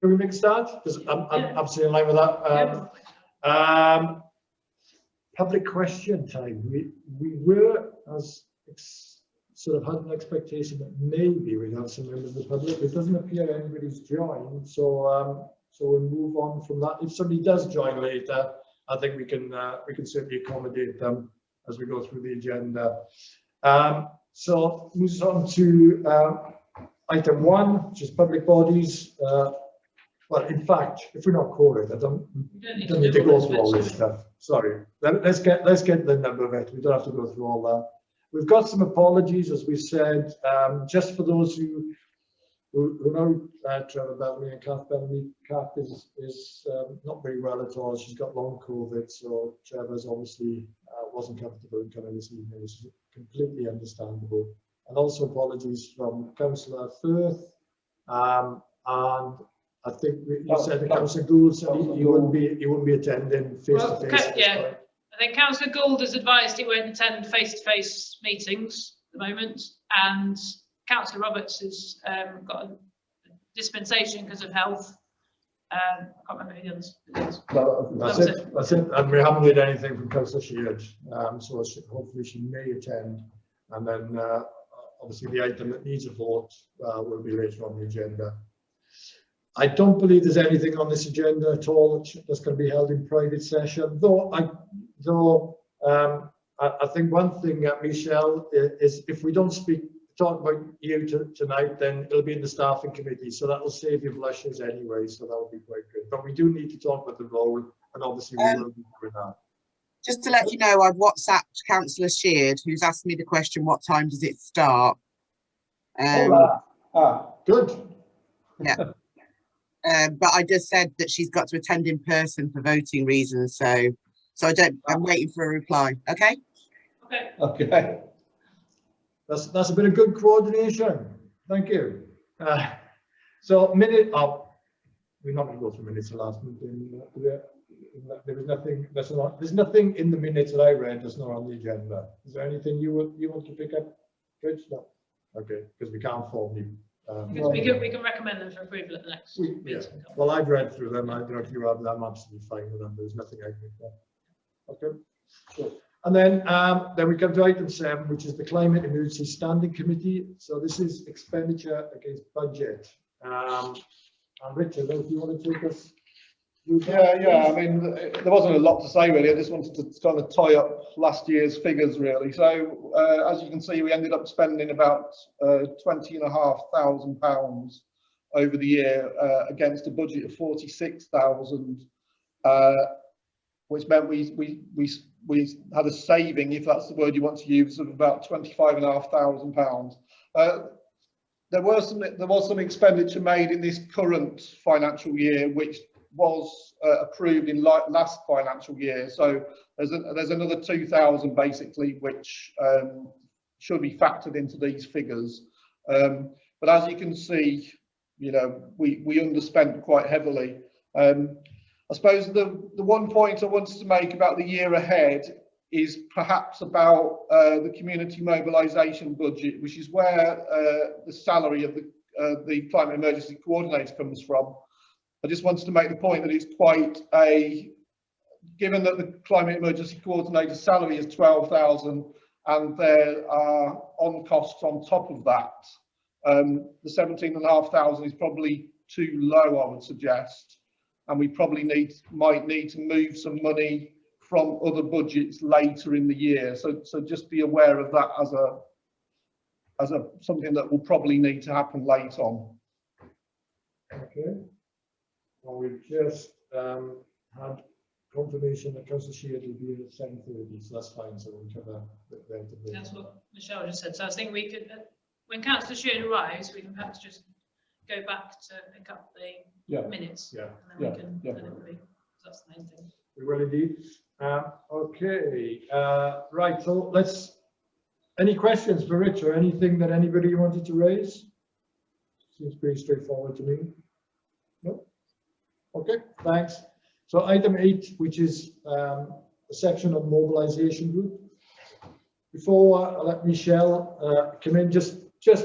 Can we make a start? Because I'm absolutely in line with that. Public question time. We were sort of had an expectation that maybe we'd have some members of the public. It doesn't appear anybody's joined, so we'll move on from that. If somebody does join later, I think we can certainly accommodate them as we go through the agenda. So moves on to item 1, which is public bodies. Well, in fact, if we're not quoted, I don't need to go through all this stuff. Sorry. Let's get the number of it. We don't have to go through all that. We've got some apologies, as we said, just for those who know Trevor Bellamy and Kath Bellamy. Kath is not very well at all. She's got long COVID, so Trevor's obviously wasn't comfortable in coming this evening, which is completely understandable. And also apologies from Councillor Firth, and I think you said that Councillor Gould said he wouldn't be attending face to face. Yeah, I think Councillor Gould has advised he won't attend face-to-face meetings at the moment, and Councillor Roberts has got a dispensation because of health. I can't remember who the others. Well, that's it. And we haven't heard anything from Councillor Sheard, so hopefully she may attend. And then obviously the item that needs a vote will be later on the agenda. I don't believe there's anything on this agenda at all that's going to be held in private session, though I think one thing, Michelle, is if we don't talk about you tonight, then it'll be in the staffing committee, so that will save you blushes anyway, so that will be quite good. But we do need to talk about the role, and obviously we will be doing that. Just to let you know, I've WhatsApped Councillor Sheard, who's asked me the question, what time does it start? Good. Yeah. But I just said that she's got to attend in person for voting reasons, so I'm waiting for a reply. Okay. Okay. That's a bit of good coordination. Thank you. So minute up. We're not going to go through minutes of last meeting. There was nothing. There's nothing in the minutes that I read that's not on the agenda. Is there anything you want to pick up? Good. No. Okay, because we can't formally. We can recommend them for approval at the next meeting. Yeah. Well, I've read through them. I don't know if you have. I'm absolutely fine with them. There's nothing I can do. Okay. Sure. And then we come to item 7, which is the Climate Emergency Standing Committee. So this is expenditure against budget. And Richard, if you want to take us. Yeah. I mean, there wasn't a lot to say really. I just wanted to kind of tie up last year's figures really. So as you can see, we ended up spending about £20,500 over the year against a budget of 46,000, which meant we had a saving, if that's the word you want to use, of about £25,500. There was some expenditure made in this current financial year, which was approved in last financial year. So there's another 2,000 basically, which should be factored into these figures. But as you can see, you know, we underspent quite heavily. I suppose the one point I wanted to make about the year ahead is perhaps about the community mobilisation budget, which is where the salary of the Climate Emergency Coordinator comes from. I just wanted to make the point that it's quite given that the Climate Emergency Coordinator salary is 12,000 and there are on costs on top of that, the 17,500 is probably too low, I would suggest, and we probably might need to move some money from other budgets later in the year. So just be aware of that as something that will probably need to happen late on. Okay. Well, we've just had confirmation that Councillor Sheard will be at 7:30, so that's fine. So we'll cover that. That's what Michelle just said. So I think we could, when Councillor Sheard arrives, we can perhaps just go back to pick up the minutes. Yeah. And then we can. That's the main thing. We will indeed. Okay. Right. So any questions for Rich or anything that anybody wanted to raise? Seems pretty straightforward to me. No. Okay. Thanks. So item 8, which is a section of mobilisation group. Before I let Michelle come in, just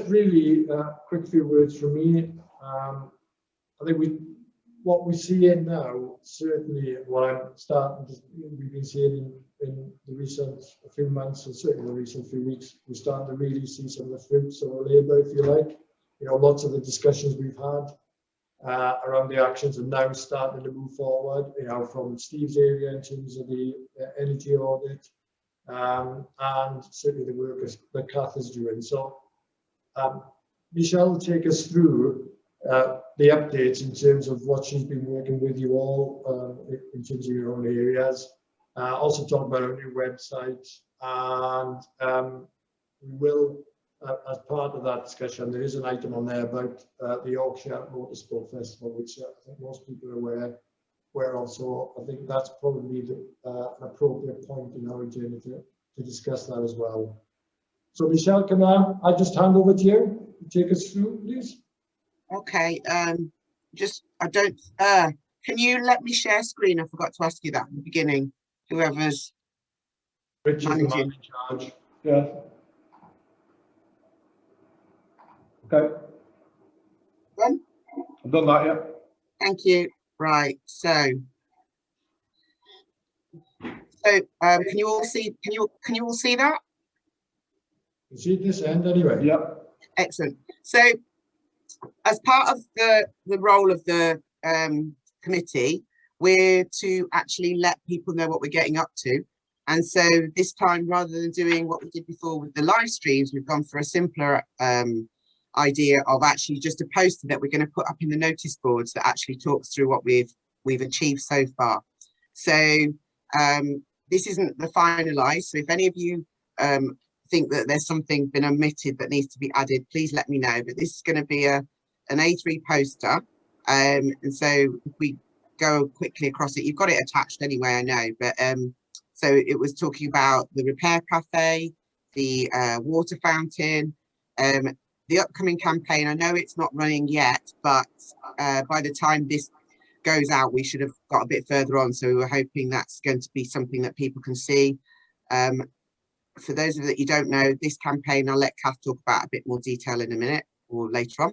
really quick few words from me. I think what we're seeing now, certainly what we've been seeing in the recent few months, and certainly the recent few weeks, we're starting to really see some of the fruits of our labour, if you like. You know, lots of the discussions we've had around the actions are now starting to move forward, you know, from Steve's area in terms of the energy audit, and certainly the work that Kath is doing. So Michelle will take us through the updates in terms of what she's been working with you all in terms of your own areas. Also talk about our new website, and we will, as part of that discussion, there is an item on there about the Yorkshire Motorsport Festival, which I think most people are aware of. So I think that's probably an appropriate point in our agenda to discuss that as well. So Michelle, can I just hand over to you to take us through, please? Okay, can you let me share screen? I forgot to ask you that in the beginning. Whoever's Richard, the man managing. in charge. Yeah. Okay. Done? I've done that, yeah. Thank you. Right, so can you all see? Can you all see that? You see this end anyway? Yeah. Excellent. So, as part of the role of the committee, we're to actually let people know what we're getting up to. And so this time, rather than doing what we did before with the live streams, we've gone for a simpler idea of actually just a poster that we're going to put up in the notice boards that actually talks through what we've achieved so far. So this isn't the finalised. So if any of you think that there's something been omitted that needs to be added, please let me know. But this is going to be an A3 poster, and so if we go quickly across it, you've got it attached anyway, I know. But so it was talking about the repair cafe, the water fountain, the upcoming campaign. I know it's not running yet, but by the time this goes out, we should have got a bit further on. So we're hoping that's going to be something that people can see. For those of you that you don't know, this campaign, I'll let Kath talk about a bit more detail in a minute or later on.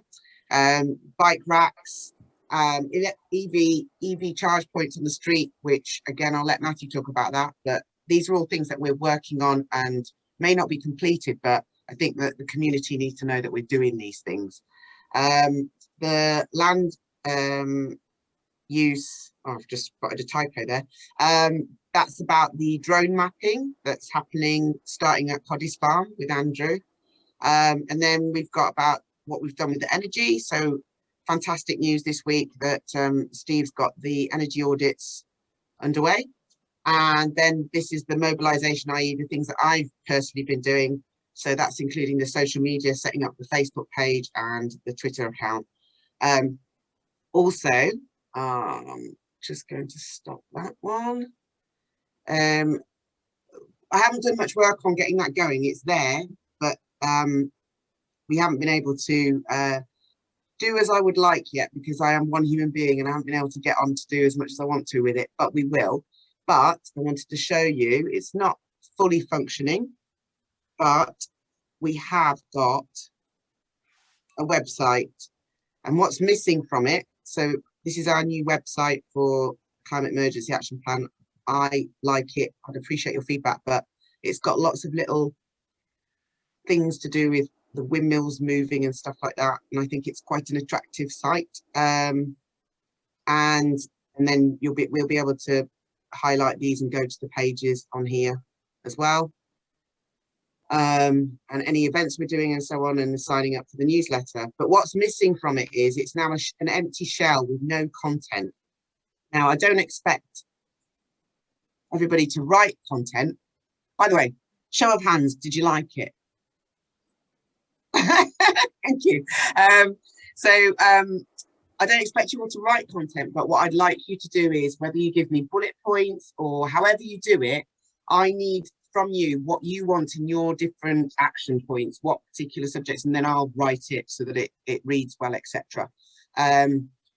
Bike racks, EV charge points on the street, which again, I'll let Matthew talk about that. But these are all things that we're working on and may not be completed, but I think that the community needs to know that we're doing these things. The land use, oh, I've just spotted a typo there. That's about the drone mapping that's happening starting at Coddy's Farm with Andrew. And then we've got about what we've done with the energy. So fantastic news this week that Steve's got the energy audits underway. And then this is the mobilisation, i.e. the things that I've personally been doing. So that's including the social media, setting up the Facebook page and the Twitter account. Also, just going to stop that one. I haven't done much work on getting that going. It's there, but we haven't been able to do as I would like yet, because I am one human being and I haven't been able to get on to do as much as I want to with it, but we will. But I wanted to show you, it's not fully functioning, but we have got a website, and what's missing from it. So this is our new website for Climate Emergency Action Plan. I like it. I'd appreciate your feedback, but it's got lots of little things to do with the windmills moving and stuff like that. And I think it's quite an attractive site. And then we'll be able to highlight these and go to the pages on here as well. And any events we're doing and so on, and signing up for the newsletter. But what's missing from it is it's now an empty shell with no content. Now, I don't expect everybody to write content. By the way, show of hands, did you like it? Thank you. I don't expect you all to write content, but what I'd like you to do is, whether you give me bullet points or however you do it, I need from you what you want in your different action points, what particular subjects, and then I'll write it so that it reads well, etc.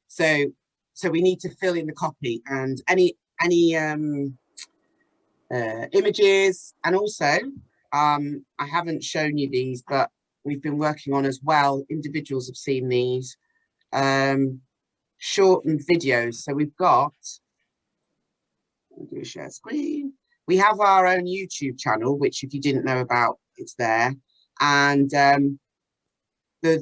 So we need to fill in the copy, and any images, and also I haven't shown you these, but we've been working on as well. Individuals have seen these. shortened videos. So we've got, I'll do a share screen. We have our own YouTube channel, which if you didn't know about, it's there. And the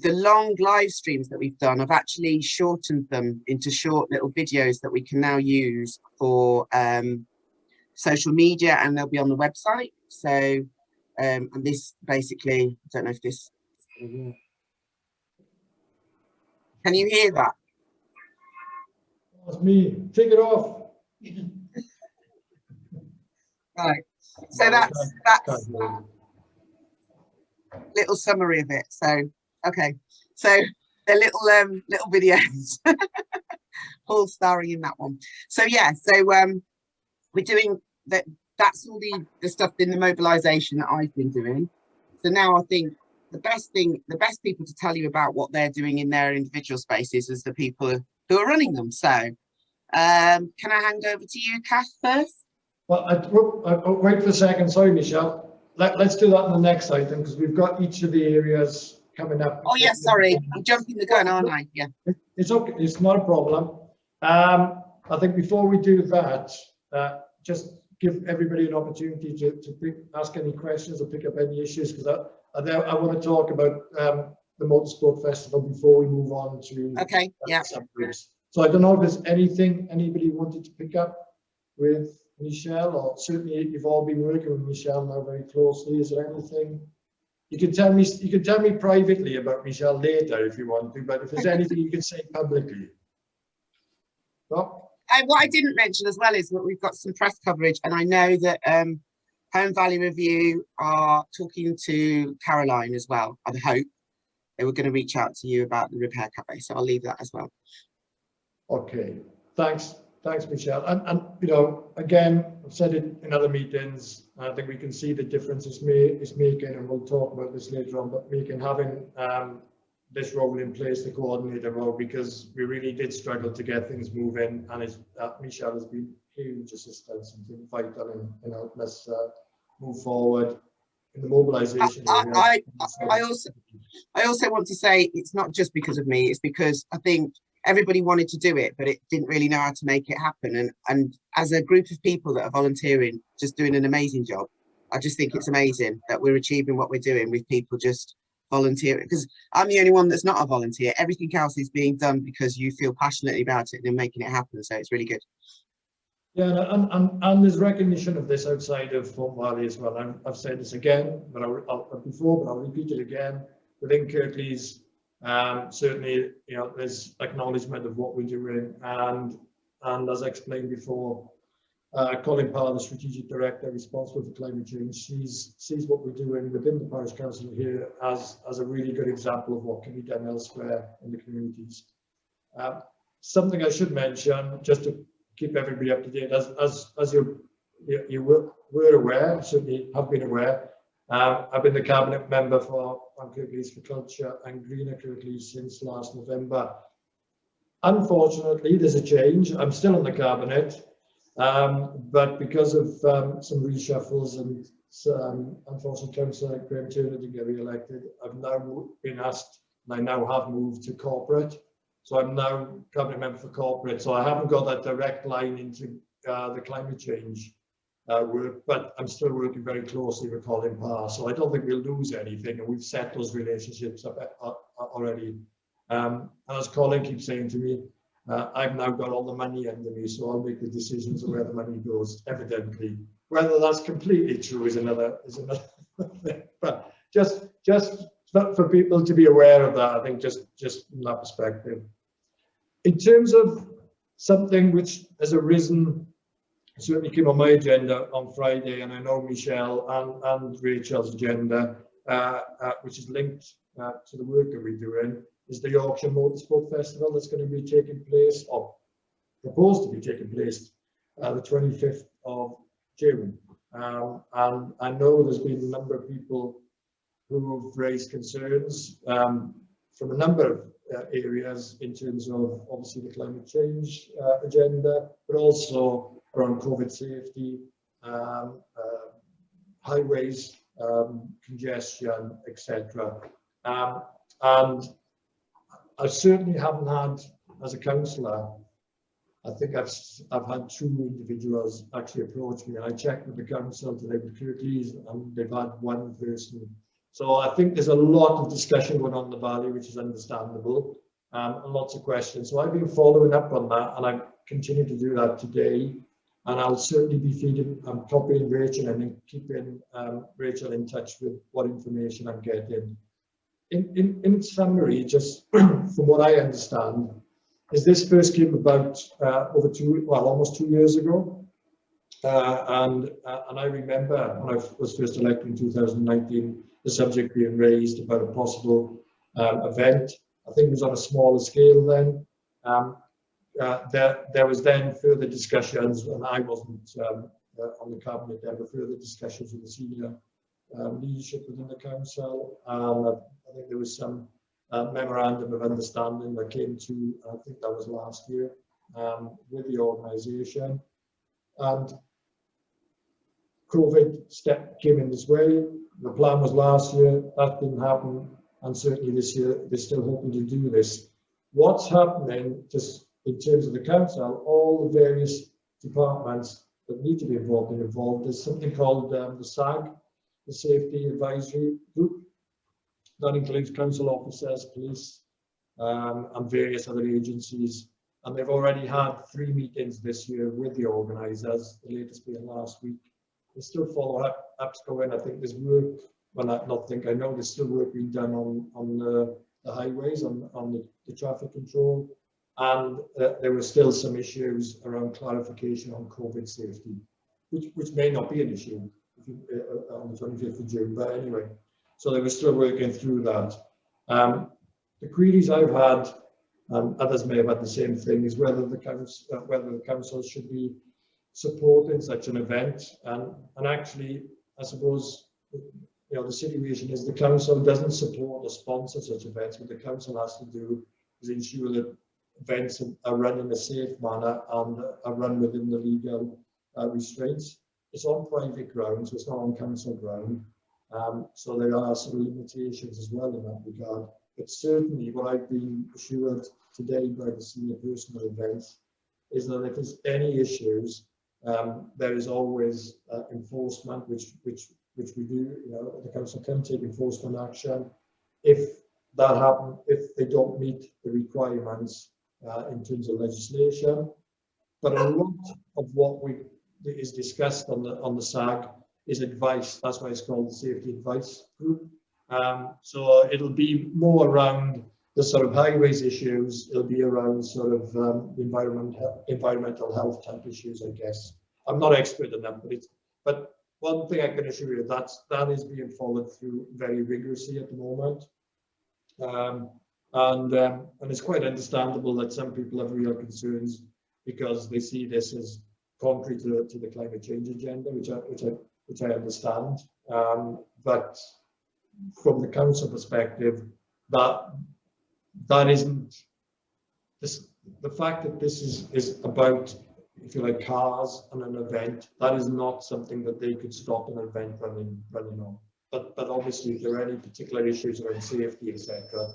long live streams that we've done, I've actually shortened them into short little videos that we can now use for social media, and they'll be on the website. So, and this basically, I don't know if this, can you hear that? That's me. Take it off. Right. So that's little summary of it. So, okay. So they're little videos. Paul starring in that one. So yeah, so we're doing that. That's all the stuff in the mobilisation that I've been doing. So now I think the best people to tell you about what they're doing in their individual spaces is the people who are running them. So can I hand over to you, Kath, first? Well, wait for a second. Sorry, Michelle. Let's do that in the next item because we've got each of the areas coming up. Oh yeah, sorry, I'm jumping the gun, aren't I? Yeah. It's okay. It's not a problem. I think before we do that, just give everybody an opportunity to ask any questions or pick up any issues, because I want to talk about the Motorsport Festival before we move on to subgroups. So I don't know if there's anything anybody wanted to pick up with Michelle, or certainly you've all been working with Michelle now very closely. Is there anything you can tell me? You can tell me privately about Michelle later if you want to, but if there's anything you can say publicly. Well, what I didn't mention as well is that we've got some press coverage, and I know that Home Value Review are talking to Caroline as well. I hope they were going to reach out to you about the Repair Cafe, so I'll leave that as well. Okay, thanks, Michelle. And you know, again, I've said it in other meetings. I think we can see the difference it's making, and we'll talk about this later on. But making having this role in place, the coordinator role, because we really did struggle to get things moving, and Michelle has been huge assistance and been vital in helping us move forward in the mobilisation. I also want to say it's not just because of me, it's because I think everybody wanted to do it, but it didn't really know how to make it happen. And as a group of people that are volunteering, just doing an amazing job. I just think it's amazing that we're achieving what we're doing with people just volunteering, because I'm the only one that's not a volunteer. Everything else is being done because you feel passionately about it and making it happen. So it's really good. Yeah, and there's recognition of this outside of Home Valley as well. I've said this again, but I'll repeat it again. Within Kirklees, certainly, you know, there's acknowledgement of what we're doing, and as I explained before, Colin Parr, the strategic director responsible for climate change, sees what we're doing within the parish council here as a really good example of what can be done elsewhere in the communities. Something I should mention, just to keep everybody up to date, as you were aware, certainly have been aware, I've been the cabinet member for Kirklees for Culture and Greener Kirklees since last November. Unfortunately, there's a change. I'm still in the cabinet, but because of some reshuffles and unfortunately Councillor Graham Turner didn't get re-elected, I've now been asked, and I now have moved to corporate. So I'm now cabinet member for corporate. So I haven't got that direct line into the climate change work, but I'm still working very closely with Colin Parr. So I don't think we'll lose anything, and we've set those relationships up already. And as Colin keeps saying to me, I've now got all the money under me, so I'll make the decisions of where the money goes, evidently. Whether that's completely true is another thing. But just for people to be aware of that, I think just from that perspective. In terms of something which has arisen, certainly came on my agenda on Friday, and I know Michelle and Rachel's agenda, which is linked to the work that we're doing, is the Yorkshire Motorsport Festival that's going to be taking place, or proposed to be taking place, the 25th of June. And I know there's been a number of people who have raised concerns from a number of areas in terms of obviously the climate change agenda, but also around COVID safety, highways, congestion, etc. And I certainly haven't had as a councillor, I think I've had 2 individuals actually approach me. I checked with the council today with Kirklees, and they've had 1 person. So I think there's a lot of discussion going on in the valley, which is understandable, and lots of questions. So I've been following up on that, and I continue to do that today. And I'll certainly be feeding, I'm copying Rachel and keeping Rachel in touch with what information I'm getting. In summary, just from what I understand, is this first came about almost 2 years ago, and I remember when I was first elected in 2019, the subject being raised about a possible event. I think it was on a smaller scale then. There was then further discussions, and I wasn't on the cabinet then, but further discussions with the senior leadership within the council. I think there was some memorandum of understanding that came to, I think that was last year, with the organisation. And COVID came in this way. The plan was last year, that didn't happen, and certainly this year they're still hoping to do this. What's happening just in terms of the council, all the various departments that need to be involved. There's something called the SAG, the Safety Advisory Group. That includes council officers, police, and various other agencies. And they've already had 3 meetings this year with the organisers, the latest being last week. There's still follow-ups going. I think there's work, well, I know there's still work being done on the highways, on the traffic control. And there were still some issues around clarification on COVID safety, which may not be an issue on the 25th of June, but anyway. So they were still working through that. The queries I've had, and others may have had the same thing, is whether the council should be supporting such an event. And actually, I suppose, the situation is the council doesn't support or sponsor such events. What the council has to do is ensure that events are run in a safe manner and are run within the legal restraints. It's on private ground, so it's not on council ground. So there are some limitations as well in that regard. But certainly what I've been assured today by the senior person of events is that if there's any issues, there is always enforcement, which we do. The council can take enforcement action if that happens, if they don't meet the requirements in terms of legislation. But a lot of what is discussed on the SAG is advice. That's why it's called the Safety Advice Group. So it'll be more around the sort of highways issues. It'll be around sort of environmental health type issues, I guess. I'm not expert in that, but one thing I can assure you, that is being followed through very rigorously at the moment. And it's quite understandable that some people have real concerns because they see this as contrary to the climate change agenda, which I understand. But from the council perspective, that isn't this. The fact that this is about, if you like, cars and an event, that is not something that they could stop an event running on. But obviously, if there are any particular issues around safety, etc.,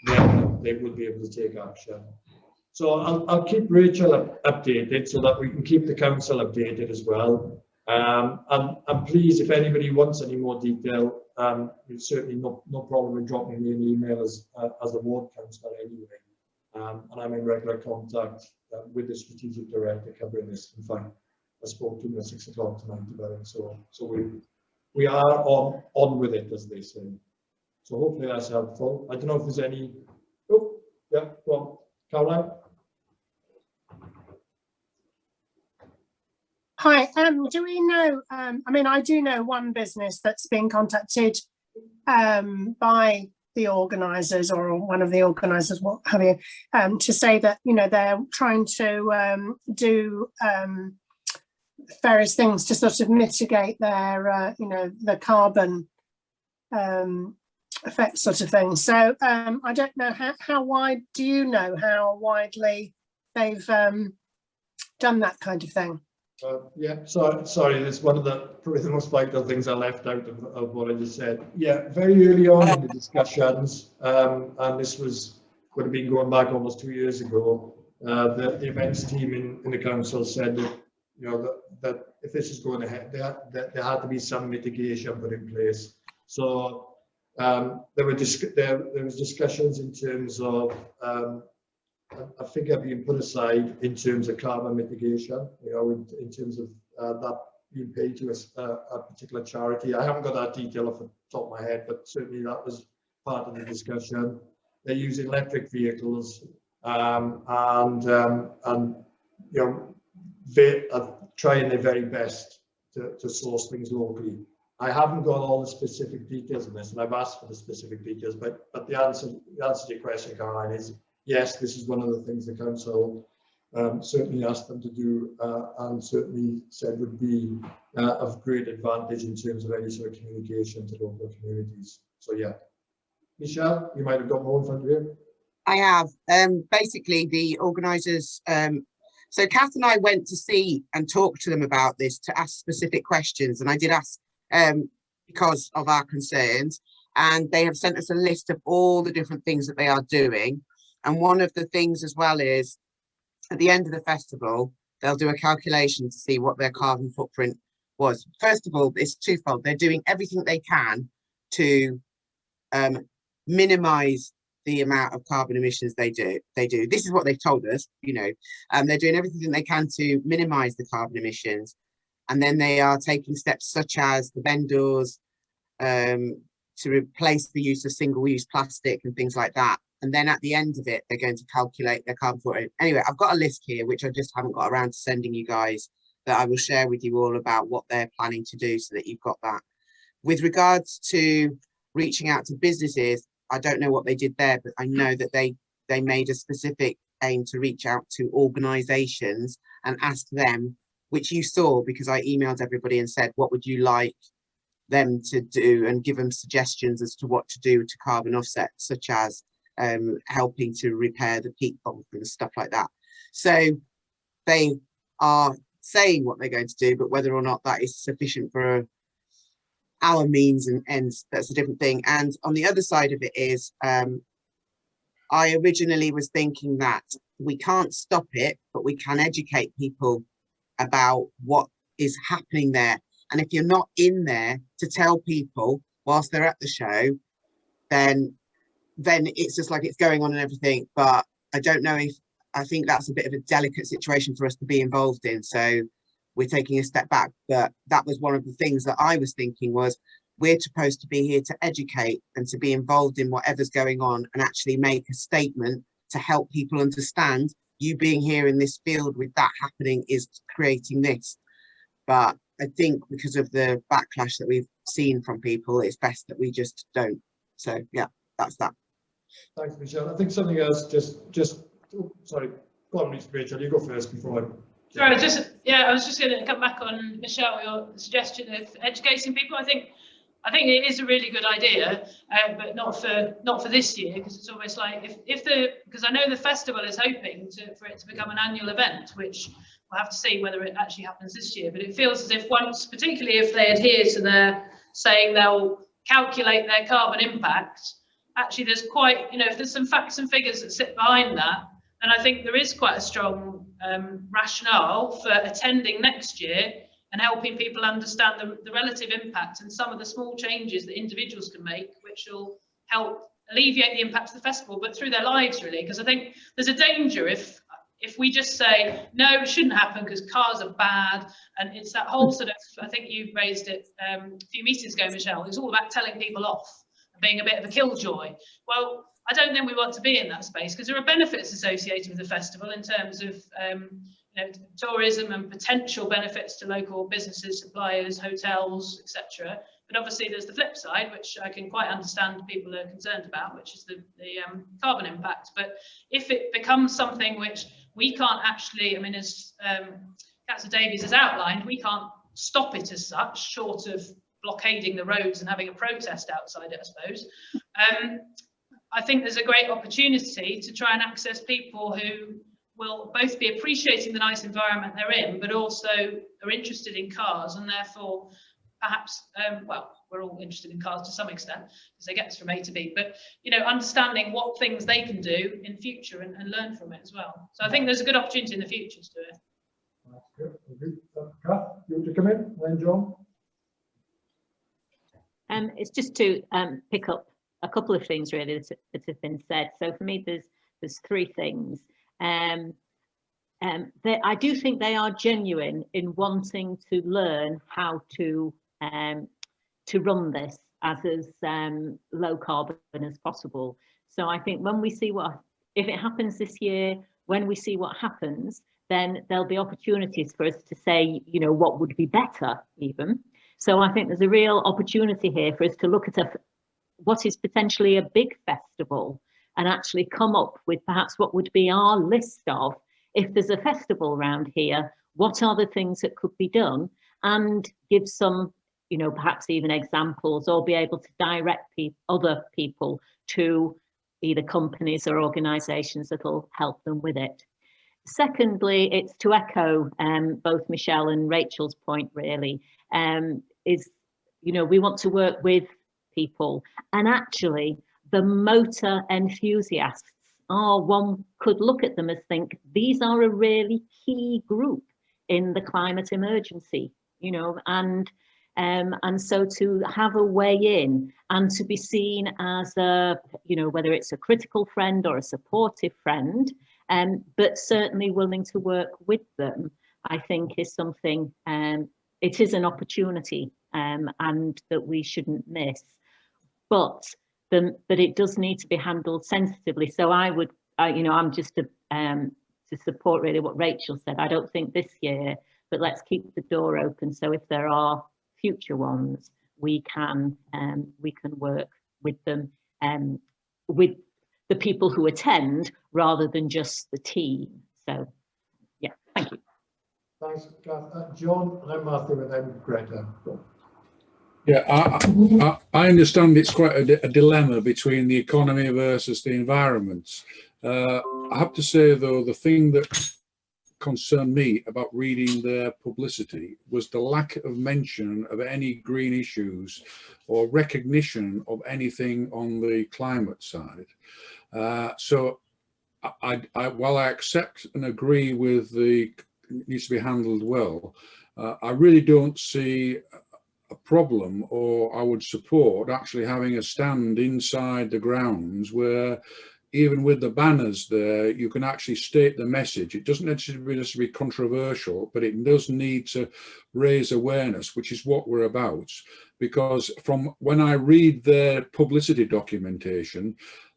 then they would be able to take action. So I'll keep Rachel updated so that we can keep the council updated as well. And please, if anybody wants any more detail, it's certainly no problem in dropping me an email as the ward councillor anyway. And I'm in regular contact with the strategic director covering this. In fact, I spoke to him at 6 o'clock tonight about it. So we are on with it, as they say. So hopefully that's helpful. I don't know if there's any. Oh, yeah, well, Caroline. Hi, do we know, I mean, I do know one business that's been contacted by the organisers or one of the organisers, what have you, to say that, they're trying to do various things to sort of mitigate their, the carbon effect sort of thing. So I don't know how wide, do you know how widely they've done that kind of thing? Yeah, sorry, that's one of probably the most vital things I left out of what I just said. Yeah, very early on in the discussions, and this was would have been going back almost 2 years ago. The events team in the council said that, you know, that if this is going ahead, there had to be some mitigation put in place. So there was discussions in terms of a figure being put aside in terms of carbon mitigation, you know, in terms of that being paid to a particular charity. I haven't got that detail off the top of my head, but certainly that was part of the discussion. They're using electric vehicles, and you know, they are trying their very best to source things locally. I haven't got all the specific details of this, and I've asked for the specific details, but the answer to your question, Caroline, is yes, this is one of the things the council certainly asked them to do, and certainly said would be of great advantage in terms of any sort of communication to local communities. So yeah. Michelle, you might have got more in front of you. I have. Basically, the organisers, so Kath and I went to see and talk to them about this to ask specific questions, and I did ask because of our concerns, and they have sent us a list of all the different things that they are doing. And one of the things as well is at the end of the festival, they'll do a calculation to see what their carbon footprint was. First of all, it's twofold. They're doing everything they can to minimize the amount of carbon emissions they do. This is what they've told us, you know, they're doing everything they can to minimize the carbon emissions. And then they are taking steps such as the vendors to replace the use of single-use plastic and things like that. And then at the end of it, they're going to calculate their carbon footprint. Anyway, I've got a list here, which I just haven't got around to sending you guys, that I will share with you all about what they're planning to do so that you've got that. With regards to reaching out to businesses, I don't know what they did there, but I know that they made a specific aim to reach out to organisations and ask them, which you saw because I emailed everybody and said, what would you like them to do, and give them suggestions as to what to do to carbon offset, such as helping to repair the peak pump and stuff like that. So they are saying what they're going to do, but whether or not that is sufficient for our means and ends, that's a different thing. And on the other side of it is, I originally was thinking that we can't stop it, but we can educate people about what is happening there. And if you're not in there to tell people whilst they're at the show, then it's just like it's going on and everything. But I don't know if, I think that's a bit of a delicate situation for us to be involved in. So we're taking a step back. But that was one of the things that I was thinking was, we're supposed to be here to educate and to be involved in whatever's going on and actually make a statement to help people understand you being here in this field with that happening is creating this. But I think because of the backlash that we've seen from people, it's best that we just don't. So yeah, that's that. Thanks, Michelle. I think something else, sorry, go on, Rachel, you go first before I... Sorry, I was just going to come back on, Michelle, your suggestion of educating people. I think it is a really good idea, but not for this year, because it's almost like because I know the festival is hoping for it to become an annual event, which we'll have to see whether it actually happens this year. But it feels as if once, particularly if they adhere to their saying they'll calculate their carbon impact, actually there's quite, you know, if there's some facts and figures that sit behind that, then I think there is quite a strong rationale for attending next year and helping people understand the relative impact and some of the small changes that individuals can make, which will help alleviate the impact of the festival, but through their lives, really. Because I think there's a danger if we just say, no, it shouldn't happen because cars are bad, and it's that whole sort of, I think you raised it a few meetings ago, Michelle, it's all about telling people off and being a bit of a killjoy. Well, I don't think we want to be in that space, because there are benefits associated with the festival in terms of you know, tourism and potential benefits to local businesses, suppliers, hotels, etc. But obviously there's the flip side, which I can quite understand people are concerned about, which is the carbon impact. But if it becomes something which we can't actually, I mean, as Councillor Davies has outlined, we can't stop it as such, short of blockading the roads and having a protest outside it, I suppose. I think there's a great opportunity to try and access people who will both be appreciating the nice environment they're in, but also are interested in cars and therefore perhaps, well, we're all interested in cars to some extent because they get us from A to B, but, you know, understanding what things they can do in future and learn from it as well. So I think there's a good opportunity in the future to do it. That's good. Kath, you want to come in, then John? It's just to pick up a couple of things really that have been said. So for me, there's three things. I do think they are genuine in wanting to learn how to run this as low carbon as possible. So I think when we see if it happens this year, when we see what happens, then there'll be opportunities for us to say, you know, what would be better even. So I think there's a real opportunity here for us to look at what is potentially a big festival and actually come up with perhaps what would be our list of, if there's a festival around here, what are the things that could be done, and give some, you know, perhaps even examples, or be able to direct other people to either companies or organisations that will help them with it. Secondly, it's to echo both Michelle and Rachel's point really, is, you know, we want to work with people, and actually the motor enthusiasts are, one could look at them as think these are a really key group in the climate emergency, you know, and so to have a way in and to be seen as a, you know, whether it's a critical friend or a supportive friend, but certainly willing to work with them, I think is something, it is an opportunity and that we shouldn't miss. But it does need to be handled sensitively. So I would, you know, I'm just to support really what Rachel said. I don't think this year, but let's keep the door open. So if there are future ones, we can work with them, with the people who attend rather than just the team. So yeah, thank you. Thanks, Kath. John, and then Matthew, and then Greta. Yeah, I understand it's quite a dilemma between the economy versus the environment. I have to say, though, the thing that concerned me about reading their publicity was the lack of mention of any green issues or recognition of anything on the climate side. So while I accept and agree with it needs to be handled well, I really don't see a problem, or I would support actually having a stand inside the grounds where, even with the banners there, you can actually state the message. It doesn't necessarily be controversial, but it does need to raise awareness, which is what we're about. Because from when I read their publicity documentation,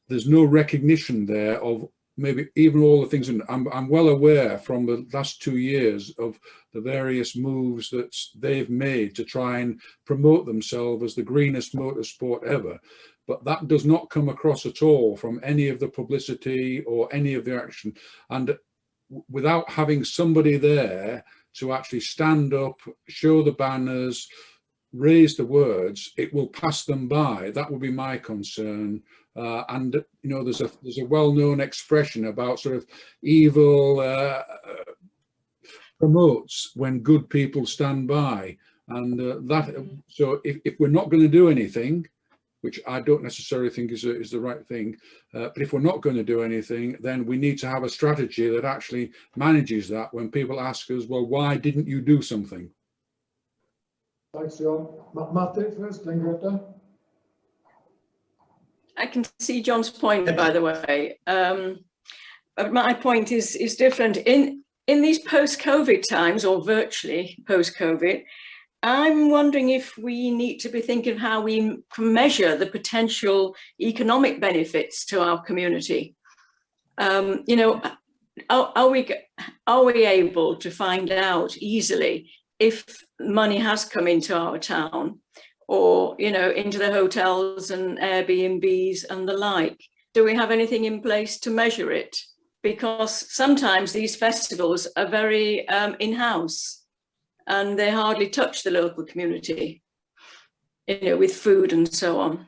there's no recognition there of maybe even all the things. And I'm well aware from the last 2 years of the various moves that they've made to try and promote themselves as the greenest motorsport ever. But that does not come across at all from any of the publicity or any of the action. And without having somebody there to actually stand up, show the banners, raise the words, it will pass them by. That would be my concern. And you know, there's a well-known expression about sort of evil promotes when good people stand by, and so if we're not going to do anything, which I don't necessarily think is the right thing, but if we're not going to do anything, then we need to have a strategy that actually manages that when people ask us, well, why didn't you do something? Thanks, John. Matthew first, then Greta. I can see John's point, by the way. But my point is different. In these post-COVID times, or virtually post-COVID, I'm wondering if we need to be thinking how we can measure the potential economic benefits to our community. You know, are we able to find out easily if money has come into our town, or, you know, into the hotels and Airbnbs and the like? Do we have anything in place to measure it? Because sometimes these festivals are very in-house and they hardly touch the local community, you know, with food and so on.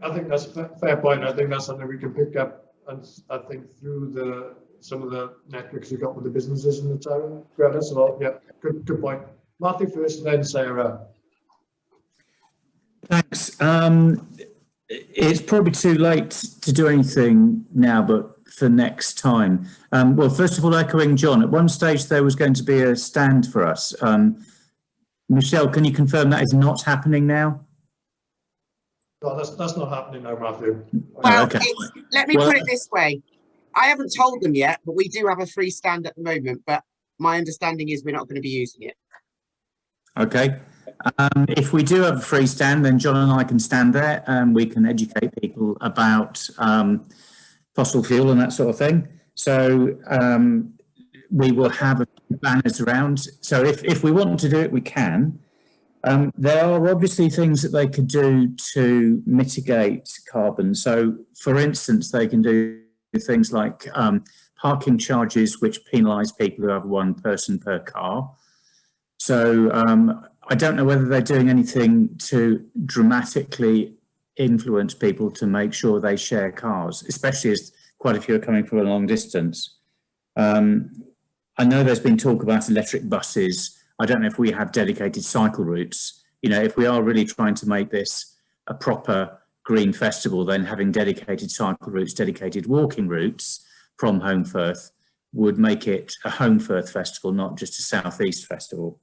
I think that's a fair point. I think that's something we can pick up, and I think through some of the networks we've got with the businesses in the town. Greta, so yeah, good point. Matthew first, then Sarah. Thanks. It's probably too late to do anything now, but for next time. Well, first of all, echoing John, at one stage there was going to be a stand for us. Michelle, can you confirm that is not happening now? No, that's not happening now, Matthew. Well, okay. Let me put it this way. I haven't told them yet, but we do have a free stand at the moment, but my understanding is we're not going to be using it. Okay. If we do have a free stand, then John and I can stand there and we can educate people about fossil fuel and that sort of thing. So we will have a few banners around. So if we want to do it, we can. There are obviously things that they could do to mitigate carbon. So, for instance, they can do things like parking charges, which penalise people who have one person per car. So I don't know whether they're doing anything to dramatically influence people to make sure they share cars, especially as quite a few are coming from a long distance. I know there's been talk about electric buses. I don't know if we have dedicated cycle routes. You know, if we are really trying to make this a proper green festival, then having dedicated cycle routes, dedicated walking routes from Holmfirth would make it a Holmfirth festival, not just a Southeast festival.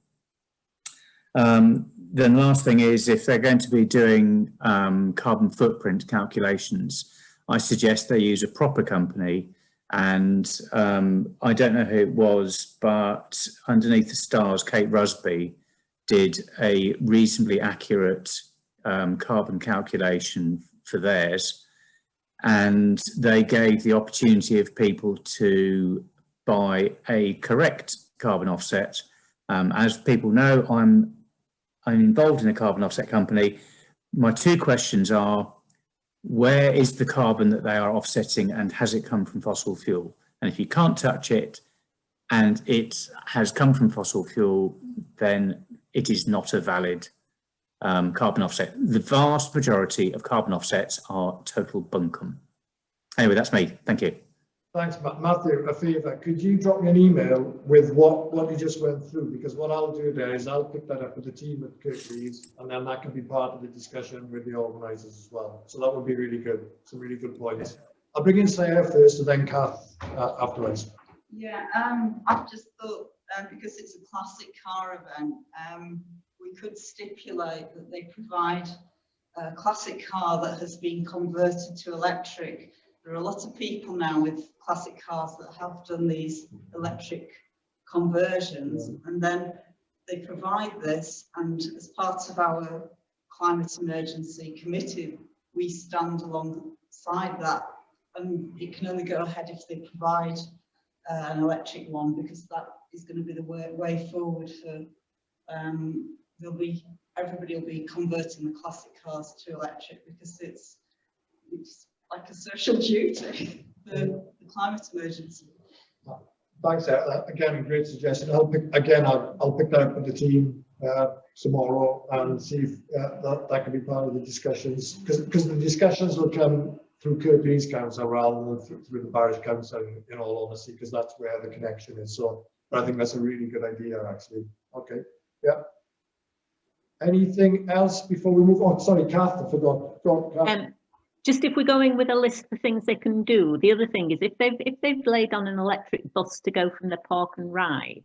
Then last thing is, if they're going to be doing carbon footprint calculations, I suggest they use a proper company. And I don't know who it was, but underneath the stars, Kate Rusby did a reasonably accurate carbon calculation for theirs. And they gave the opportunity of people to buy a correct carbon offset. As people know, I'm involved in a carbon offset company. My two questions are, where is the carbon that they are offsetting and has it come from fossil fuel? And if you can't touch it and it has come from fossil fuel, then it is not a valid carbon offset. The vast majority of carbon offsets are total bunkum. Anyway, that's me. Thank you. Thanks, Matthew. A favour, could you drop me an email with what you just went through? Because what I'll do there is I'll pick that up with the team at Kirklees, and then that can be part of the discussion with the organisers as well. So that would be really good. Some really good points. I'll bring in Sarah first, and then Kath afterwards. Yeah, I've just thought because it's a classic car event, we could stipulate that they provide a classic car that has been converted to electric. There are a lot of people now with classic cars that have done these electric conversions, and then they provide this, and as part of our climate emergency committee, we stand alongside that, and it can only go ahead if they provide an electric one, because that is going to be the way forward for everybody will be converting the classic cars to electric, because it's like a social duty, the climate emergency. Thanks, again, great suggestion. I'll pick that up with the team tomorrow and see if that can be part of the discussions, because the discussions will come through Kirklees Council rather than through the Parish Council, in all honesty, because that's where the connection is. So, but I think that's a really good idea, actually. Okay, yeah. Anything else before we move on? Sorry, Kath, I forgot. Go on, Kath. Just if we're going with a list of things they can do, the other thing is if they've laid on an electric bus to go from the park and ride,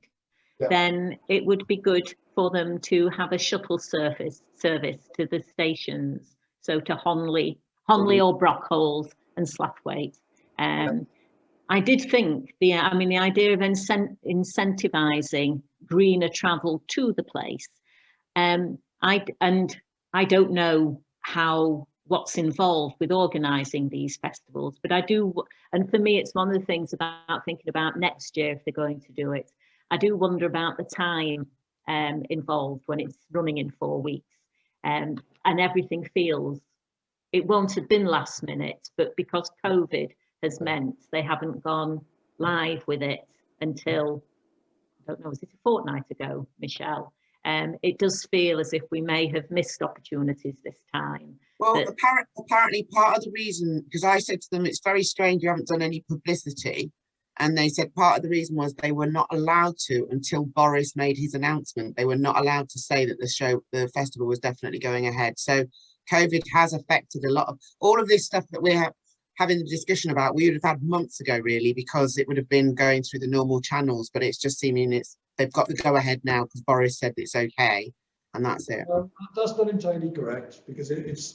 then it would be good for them to have a shuttle service to the stations, so to Honley or Brockholes and Slathwaite. I did think the idea of incentivising greener travel to the place. I don't know what's involved with organising these festivals, but I do, and for me it's one of the things about thinking about next year if they're going to do it. I do wonder about the time involved when it's running in 4 weeks, and everything feels, it won't have been last minute, but because COVID has meant they haven't gone live with it until, I don't know, was it a fortnight ago, Michelle? It does feel as if we may have missed opportunities this time. Well, apparently part of the reason, because I said to them, it's very strange you haven't done any publicity. And they said part of the reason was they were not allowed to until Boris made his announcement. They were not allowed to say that the festival was definitely going ahead. So COVID has affected a lot of all of this stuff that we're having the discussion about. We would have had months ago, really, because it would have been going through the normal channels. But it's just seeming they've got the go ahead now because Boris said it's okay, and that's it. That's not entirely correct, because it's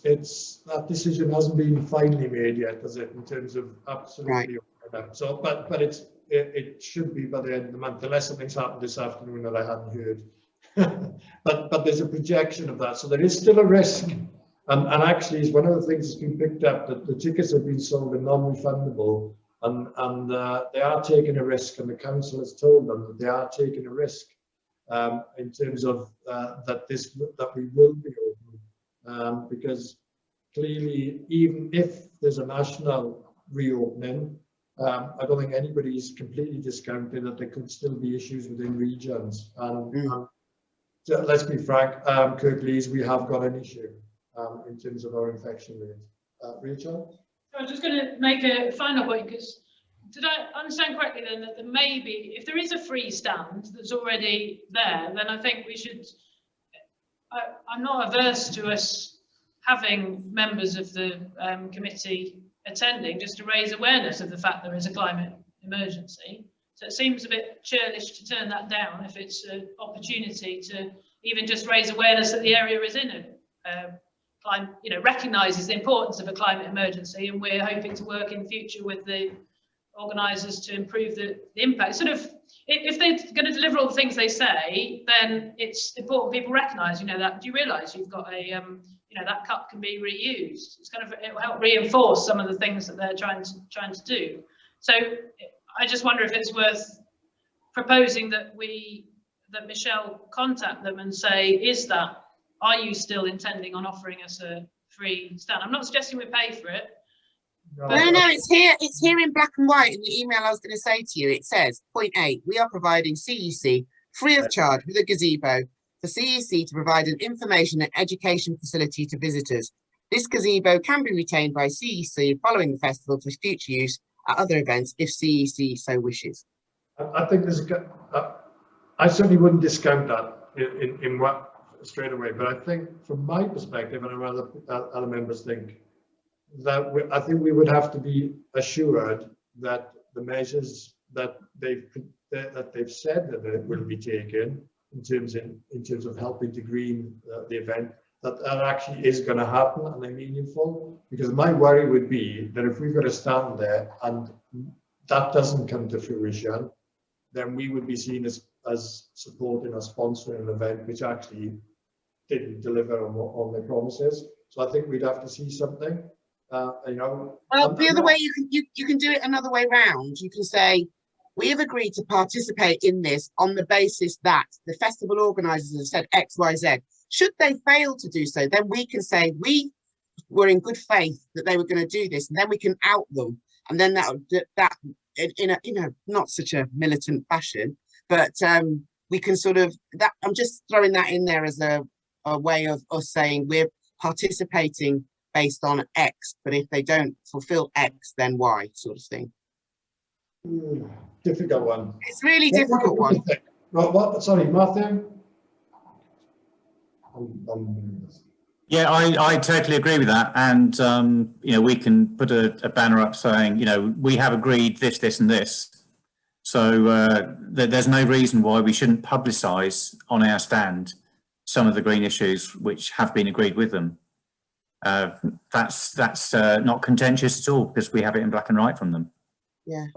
that decision hasn't been finally made yet, has it, in terms of absolutely. Right. So, but it should be by the end of the month, unless something's happened this afternoon that I hadn't heard. but there's a projection of that, so there is still a risk. And actually, it's one of the things that's been picked up, that the tickets have been sold and non-refundable, and they are taking a risk, and the council has told them that they are taking a risk in terms of that we will be open, because clearly, even if there's a national reopening, I don't think anybody's completely discounted that there could still be issues within regions. And so let's be frank, Kirklees, we have got an issue in terms of our infection rate. Rachel? So I'm just going to make a final point, because did I understand correctly then that there may be, if there is a free stand that's already there, then I think we should, I'm not averse to us having members of the committee attending, just to raise awareness of the fact there is a climate emergency. So it seems a bit churlish to turn that down if it's an opportunity to even just raise awareness that the area is in a climate, recognises the importance of a climate emergency, and we're hoping to work in future with the organisers to improve the impact. Sort of, if they're going to deliver all the things they say, then it's important people recognise, that. Do you realise you've got a that cup can be reused? It's kind of, it will help reinforce some of the things that they're trying to do. So I just wonder if it's worth proposing that Michelle contact them and say, are you still intending on offering us a free stand? I'm not suggesting we pay for it. No, it's here in black and white in the email I was going to say to you. It says, point 8, we are providing CEC free of charge with a gazebo for CEC to provide an information and education facility to visitors. This gazebo can be retained by CEC following the festival for future use at other events if CEC so wishes. I think I certainly wouldn't discount that in what straight away, but I think from my perspective, and other members think, that I think we would have to be assured that the measures that they've said that they will be taken in terms of helping to green the event, that actually is going to happen and they're meaningful. Because my worry would be that if we've got to stand there and that doesn't come to fruition, then we would be seen as supporting or sponsoring an event which actually didn't deliver on their promises. So I think we'd have to see something. Well, the other way you can do it another way round. You can say, we have agreed to participate in this on the basis that the festival organisers have said X, Y, Z. Should they fail to do so, then we can say we were in good faith that they were going to do this, and then we can out them, and then that in a not such a militant fashion, but we can sort of that. I'm just throwing that in there as a way of us saying we're participating based on X, but if they don't fulfill X, then Y, sort of thing. Difficult one. It's really difficult one. Well, sorry, Matthew? Yeah, I totally agree with that. And, we can put a banner up saying, we have agreed this, this and this. So there's no reason why we shouldn't publicise on our stand some of the green issues which have been agreed with them. That's not contentious at all because we have it in black and white from them. Yeah.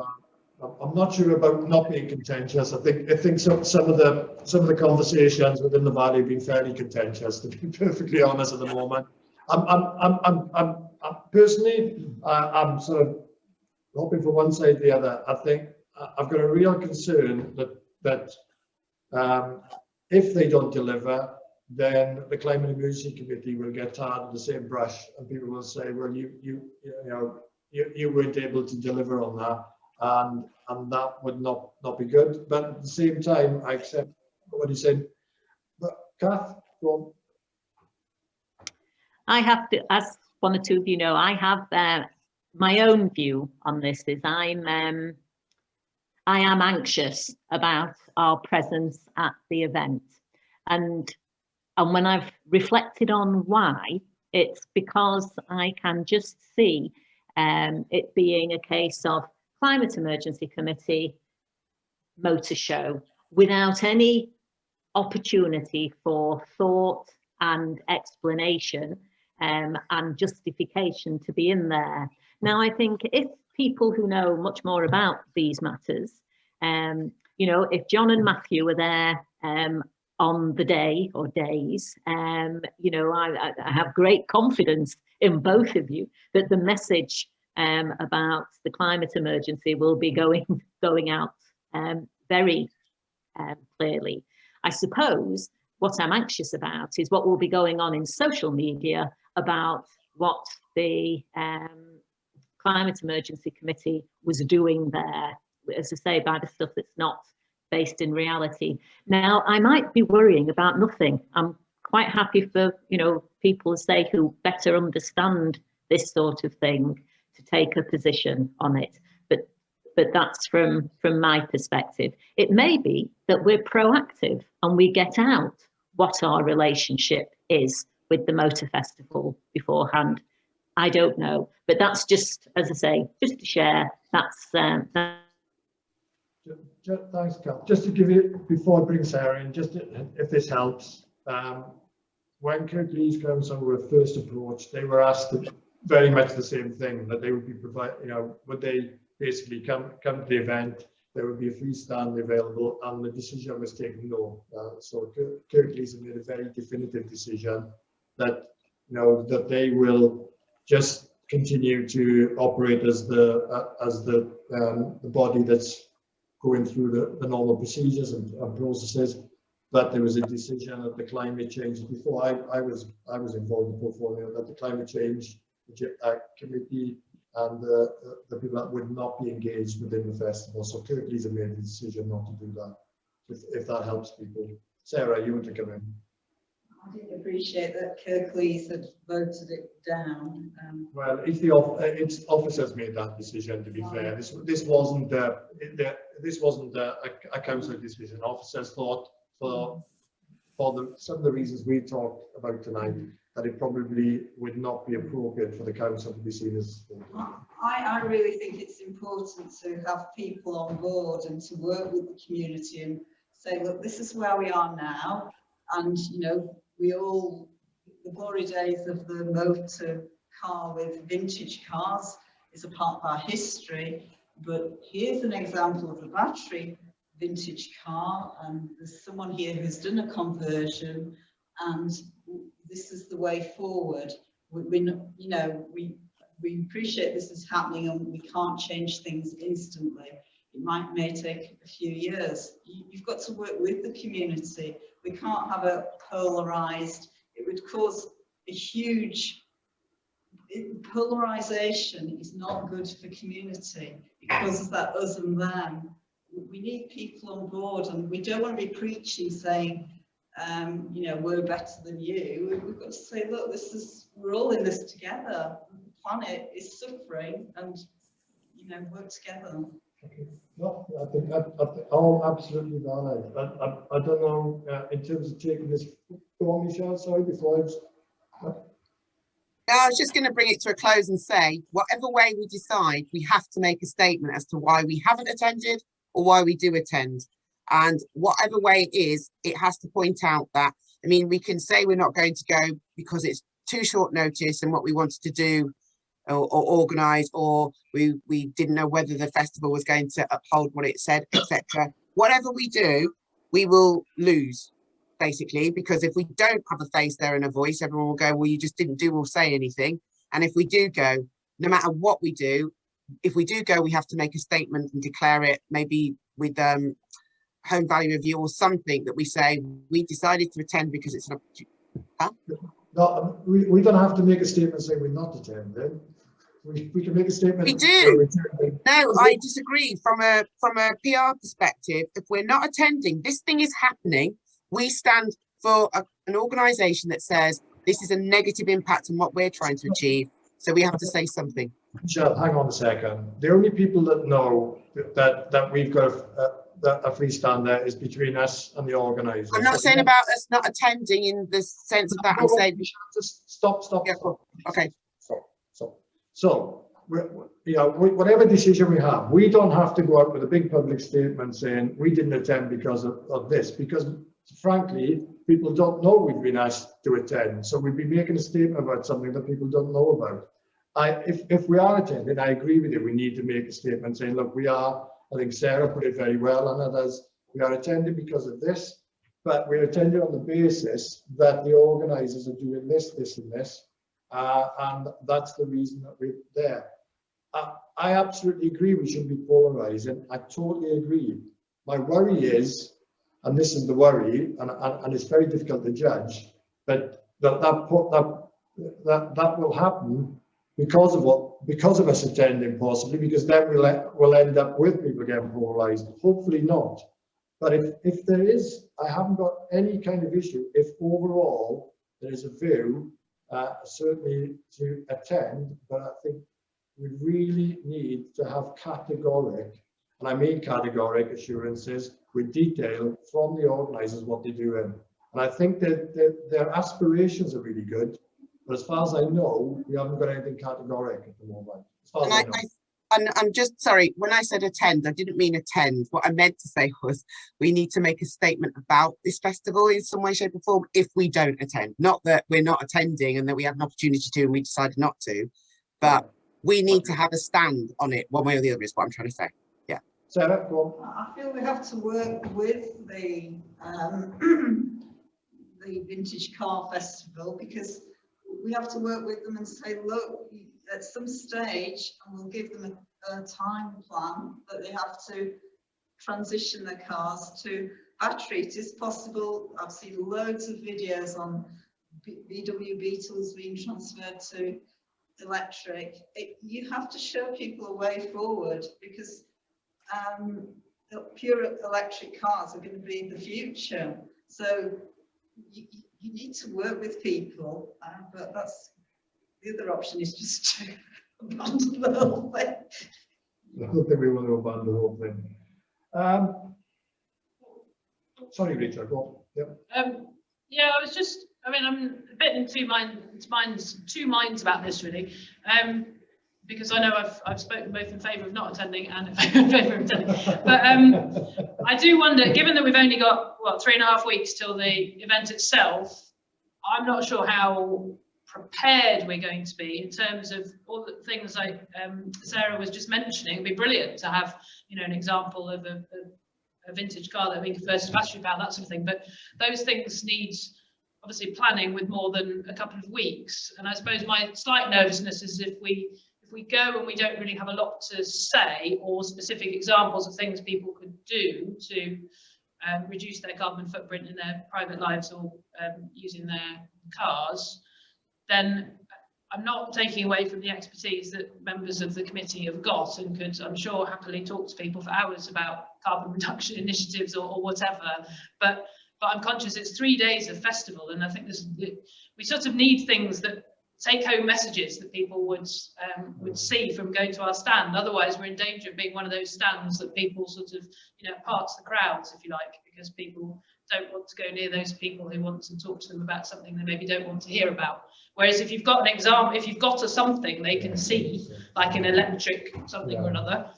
I'm not sure about not being contentious. I think some of the conversations within the valley have been fairly contentious, to be perfectly honest at the moment. I'm personally, I'm sort of hoping for one side or the other. I think I've got a real concern that if they don't deliver, then the Climate Emergency Committee will get tarred with the same brush, and people will say, well, you weren't able to deliver on that. And that would not be good. But at the same time, I accept what he said. But Kath, go on. I have to, as one or two of you know, I have my own view on this. Is I'm I am anxious about our presence at the event. And when I've reflected on why, it's because I can just see it being a case of Climate Emergency Committee, motor show, without any opportunity for thought and explanation and justification to be in there. Now, I think if people who know much more about these matters, you know, if John and Matthew were there on the day or days, you know, I have great confidence in both of you that the message about the climate emergency will be going out very clearly. I suppose what I'm anxious about is what will be going on in social media about what the Climate Emergency Committee was doing there, as I say, by the stuff that's not based in reality. Now, I might be worrying about nothing. I'm quite happy for, you know, people, say, who better understand this sort of thing to take a position on it. But that's from my perspective. It may be that we're proactive and we get out what our relationship is with the motor festival beforehand. I don't know, but that's just, as I say, just to share. That's Thanks, Cal. Just to give you, before I bring Sarah in, just if this helps, when Kirklees Council were first approached, they were asked very much the same thing, that they would be provided, you know, would they basically come to the event, there would be a free stand available, and the decision was taken no. So Kirklees made a very definitive decision that, you know, that they will just continue to operate as the body that's going through the normal procedures and processes. But there was a decision that the climate change, before I was involved in the portfolio, that the climate change committee and the people that would not be engaged within the festival. So Kirklees have made the decision not to do that, if that helps people. Sarah, you want to come in? I didn't appreciate that Kirklees had voted it down. Well, it's officers made that decision, to be fair. This wasn't a council decision. Officers thought, for some of the reasons we talked about tonight, that it probably would not be appropriate for the council to be seen as. I really think it's important to have people on board and to work with the community and say, look, this is where we are now, and you know, the glory days of the motor car with vintage cars is a part of our history, but here's an example of the battery vintage car, and there's someone here who's done a conversion, and this is the way forward. We appreciate this is happening and we can't change things instantly. It may take a few years. You've got to work with the community. We can't have a polarized, it would cause a huge, polarization is not good for community because of that us and them. We need people on board, and we don't want to be preaching saying, you know, we're better than you. We've got to say, look, we're all in this together. The planet is suffering, and you know, work together. Okay. No, I think all absolutely valid. I don't know in terms of taking this. Go on, Michelle. Sorry, before I was just going to bring it to a close and say, whatever way we decide, we have to make a statement as to why we haven't attended or why we do attend. And whatever way it is, it has to point out that, I mean, we can say we're not going to go because it's too short notice and what we wanted to do or organise, or we didn't know whether the festival was going to uphold what it said, etc. Whatever we do, we will lose, basically, because if we don't have a face there and a voice, everyone will go, well, you just didn't do or say anything. And if we do go, no matter what we do, if we do go, we have to make a statement and declare it, maybe with home value review or something, that we say we decided to attend because it's an opportunity. Huh? No, we don't have to make a statement saying we're not attending. We can make a statement. We do. No, I disagree. From a PR perspective, if we're not attending, this thing is happening. We stand for an organisation that says this is a negative impact on what we're trying to achieve. So we have to say something. Michelle, hang on a second. The only people that know that we've got a free stand there is between us and the organisers. I'm not saying about us not attending in the sense of that. I'm saying, Just stop. yeah, okay. So, whatever decision we have, we don't have to go out with a big public statement saying we didn't attend because of this, because frankly, people don't know we've been asked to attend. So we'd be making a statement about something that people don't know about. If we are attending, I agree with you, we need to make a statement saying, look, we are, I think Sarah put it very well, and others, we are attending because of this, but we're attending on the basis that the organisers are doing this, this and this, and that's the reason that we're there. I absolutely agree we should be polarising. I totally agree. My worry is, and this is the worry, and it's very difficult to judge, but that will happen because of us attending, possibly, because then we'll end up with people getting polarised. Hopefully not. But if there is, I haven't got any kind of issue if overall there is a view, certainly to attend, but I think we really need to have categoric, and I mean categoric assurances with detail from the organisers what they're doing. And I think that their aspirations are really good, but as far as I know, we haven't got anything categoric at the moment. As far as I know. And I'm just sorry, when I said attend, I didn't mean attend. What I meant to say was we need to make a statement about this festival in some way, shape or form if we don't attend. Not that we're not attending and that we have an opportunity to and we decided not to, but we need to have a stand on it one way or the other is what I'm trying to say. Yeah. Sarah, go on. I feel we have to work with the the Vintage Car Festival, because we have to work with them and say, look, at some stage, and we'll give them a time plan that they have to transition their cars to battery. It is possible. I've seen loads of videos on VW Beetles being transferred to electric. You have to show people a way forward, because pure electric cars are going to be the future. So you need to work with people, but that's the other option is just to abandon the whole thing. I don't think we want to abandon the whole thing. Sorry, Rachel, go on. Yep. Yeah, I was just, I mean, I'm a bit in two minds about this really, because I know I've spoken both in favour of not attending and in favour of attending. But I do wonder, given that we've only got, what, 3.5 weeks till the event itself, I'm not sure how prepared we're going to be in terms of all the things like Sarah was just mentioning. It'd be brilliant to have, you know, an example of a vintage car that we can first battery power, that sort of thing. But those things need obviously planning with more than a couple of weeks. And I suppose my slight nervousness is if we go and we don't really have a lot to say or specific examples of things people could do to reduce their carbon footprint in their private lives or using their cars, then I'm not taking away from the expertise that members of the committee have got and could, I'm sure, happily talk to people for hours about carbon reduction initiatives or whatever. But I'm conscious it's 3 days of festival, and I think we sort of need things that take-home messages that people would see from going to our stand. Otherwise, we're in danger of being one of those stands that people sort of, you know, parts the crowds, if you like, because people don't want to go near those people who want to talk to them about something they maybe don't want to hear about. Whereas if you've got an example, if you've got something they can see, like an electric something or another,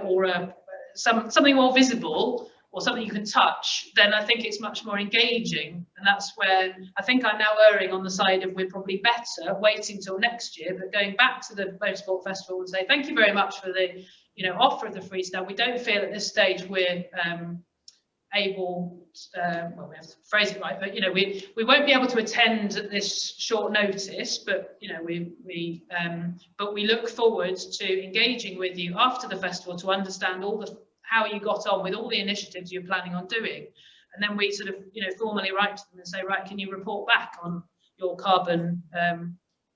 or something more visible, or something you can touch, then I think it's much more engaging. And that's where I think I'm now erring on the side of we're probably better waiting till next year, but going back to the Motorsport Festival and say, thank you very much for the, you know, offer of the free stand. We don't feel at this stage we're able, well, we have to phrase it right, but, you know, we won't be able to attend at this short notice, but, you know, but we look forward to engaging with you after the festival to understand how you got on with all the initiatives you're planning on doing. And then we sort of, you know, formally write to them and say, right, can you report back on your carbon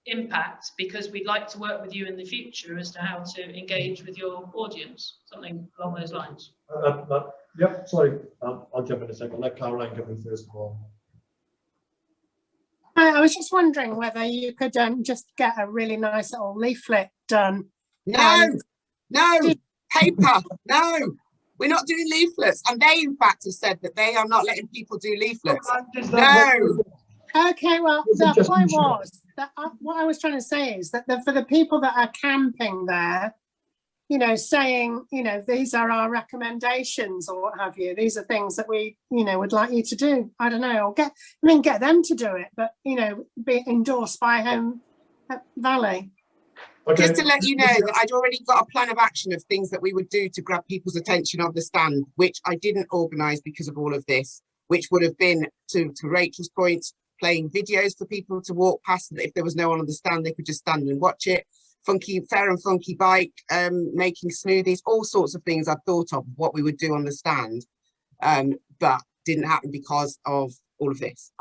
impact? Because we'd like to work with you in the future as to how to engage with your audience, something along those lines. Yep, sorry, I'll jump in a second. Let Caroline come in first of all. I was just wondering whether you could just get a really nice little leaflet done. No, no, paper, no. We're not doing leaflets. And they, in fact, have said that they are not letting people do leaflets. No. Okay, well, Is it the just point Michelle? was that what I was trying to say is that for the people that are camping there, you know, saying, you know, these are our recommendations or what have you. These are things that we, you know, would like you to do. I don't know, or get them to do it, but, you know, be endorsed by Home Valley. Okay. Just to let you know that I'd already got a plan of action of things that we would do to grab people's attention on the stand, which I didn't organise because of all of this, which would have been, to Rachel's point, playing videos for people to walk past. If there was no one on the stand, they could just stand and watch it. Fair and funky bike, making smoothies, all sorts of things I thought of what we would do on the stand, but didn't happen because of all of this.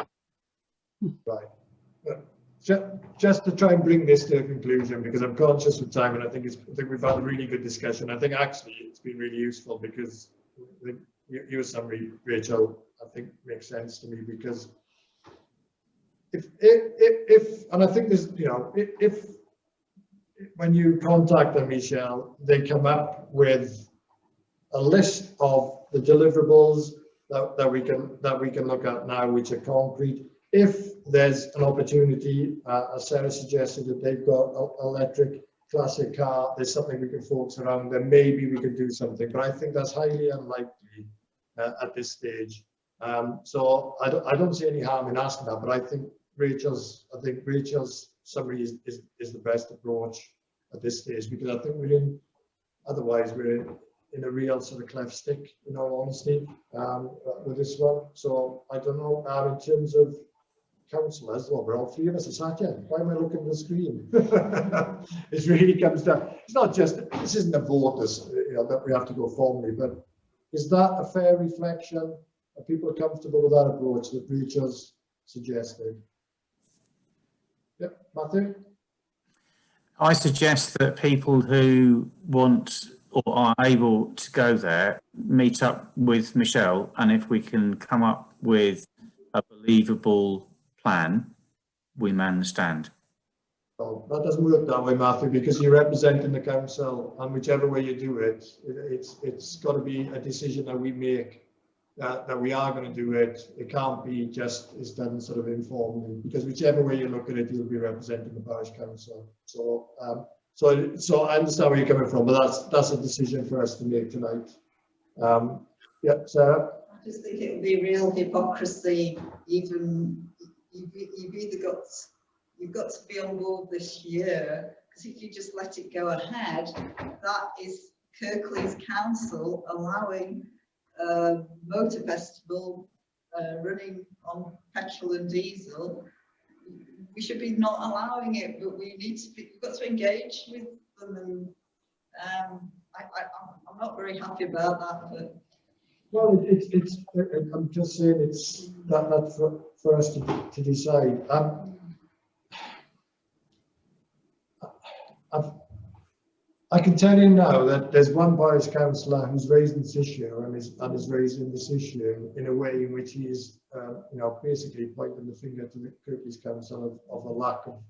Right. Just to try and bring this to a conclusion, because I'm conscious of time, and I think we've had a really good discussion. I think actually it's been really useful because your summary, Rachel, I think makes sense to me, because if and I think this, you know, if when you contact them, Michelle, they come up with a list of the deliverables that we can look at now, which are concrete. If there's an opportunity, as Sarah suggested, that they've got an electric classic car, there's something we can focus around, then maybe we could do something. But I think that's highly unlikely at this stage. So I don't see any harm in asking that. But I think Rachel's summary is the best approach at this stage, because I think otherwise we're in a real sort of cleft stick, in all honesty, with this one. So I don't know, in terms of councillors, well, we're all three of us are sat here. Why am I looking at the screen? It really comes down, it's not just, this isn't a vote, you know, that we have to go formally, but is that a fair reflection? Are people comfortable with that approach that Rachel's suggested? Yep, Matthew? I suggest that people who want or are able to go there meet up with Michelle, and if we can come up with a believable plan, we man the stand. Well, that doesn't work that way, Matthew, because you're representing the council, and whichever way you do it, it's got to be a decision that we make, that we are going to do it. It can't be just, it's done sort of informally, because whichever way you look at it, you'll be representing the parish council. So so I understand where you're coming from, but that's a decision for us to make tonight. Yeah, Sarah? I just think it would be real hypocrisy. Even you've got to be on board this year, because if you just let it go ahead, that is Kirklees Council allowing motor festival running on petrol and diesel. We should be not allowing it, but we need to be, we've got to engage with them, and I'm not very happy about that. But Well, I'm just saying it's that's for us to decide. I can tell you now that there's one parish councillor who's raising this issue and is raising this issue in a way in which he is, you know, basically pointing the finger to the Kirklees Council of a lack of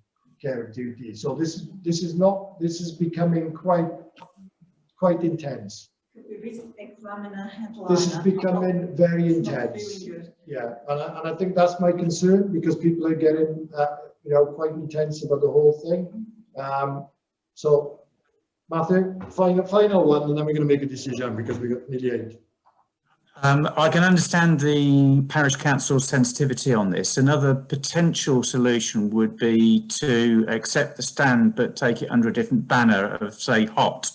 care of duty. So this is becoming quite intense. Examiner headline. This is becoming very intense. Yeah, and I think that's my concern, because people are getting, you know, quite intense about the whole thing. So, Matthew, final one, and then we're going to make a decision, because we got nearly 8. I can understand the parish council's sensitivity on this. Another potential solution would be to accept the stand but take it under a different banner of, say, hot.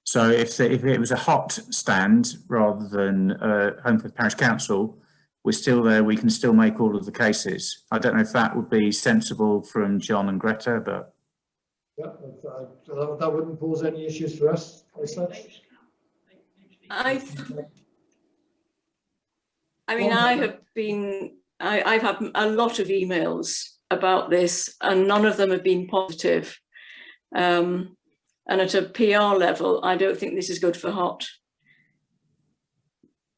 So if it was a hot stand rather than Home for the Parish Council, we're still there, we can still make all of the cases. I don't know if that would be sensible from John and Greta, but... Yeah, that wouldn't pose any issues for us, as such. I mean, I've had a lot of emails about this, and none of them have been positive. And at a PR level, I don't think this is good for HOT.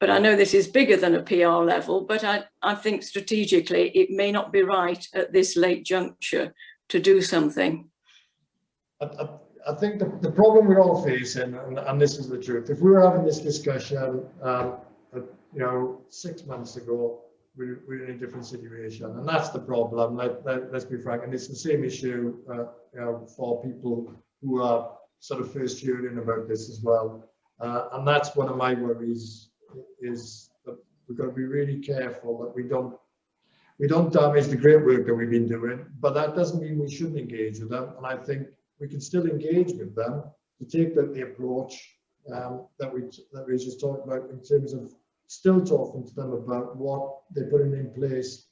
But I know this is bigger than a PR level, but I think strategically it may not be right at this late juncture to do something. I think the problem we're all facing, and this is the truth, if we were having this discussion, you know, 6 months ago, we're in a different situation, and that's the problem. Let's be frank, and it's the same issue, you know, for people who are sort of first hearing about this as well. And that's one of my worries, is that we've got to be really careful that we don't damage the great work that we've been doing, but that doesn't mean we shouldn't engage with them. And I think we can still engage with them to take the approach that we just talked about, in terms of still talking to them about what they're putting in place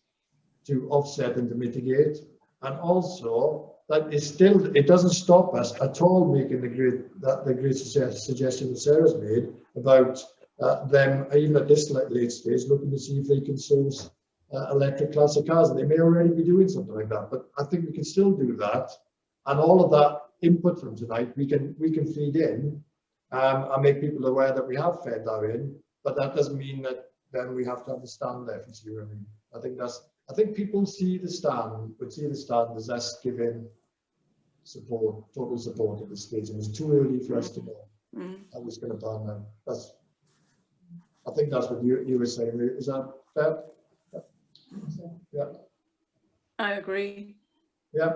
to offset and to mitigate. And also that it doesn't stop us at all making the great suggestion that Sarah's made about them, even at this late stage, looking to see if they can source electric classic cars. And they may already be doing something like that, but I think we can still do that. And all of that input from tonight, we can feed in and make people aware that we have fed that in. But that doesn't mean that then we have to have the stand there, if you see what I mean. I think people see the stand, but see the stand as us giving support, total support at this stage, and it's too early for us to know how it's going to pan out. I think that's what you were saying. Is that fair? Yeah. I agree. Yeah.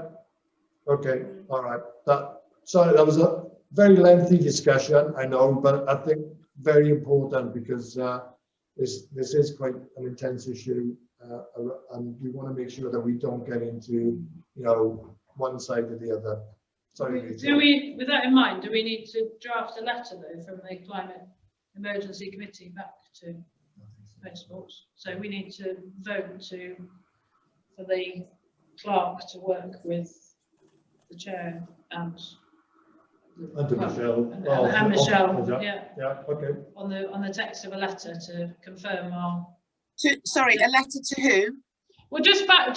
Okay. All right. Sorry, that was a very lengthy discussion, I know, but I think very important, because this is quite an intense issue, and we want to make sure that we don't get into, you know, one side or the other. Sorry. With that in mind, do we need to draft a letter though from the Climate Emergency Committee back to Motorsports? So we need to vote for the clerk to work with the chair and Michelle. And Michelle, yeah. Yeah, okay. On the text of a letter to confirm our. Sorry, a letter to who? Well, just back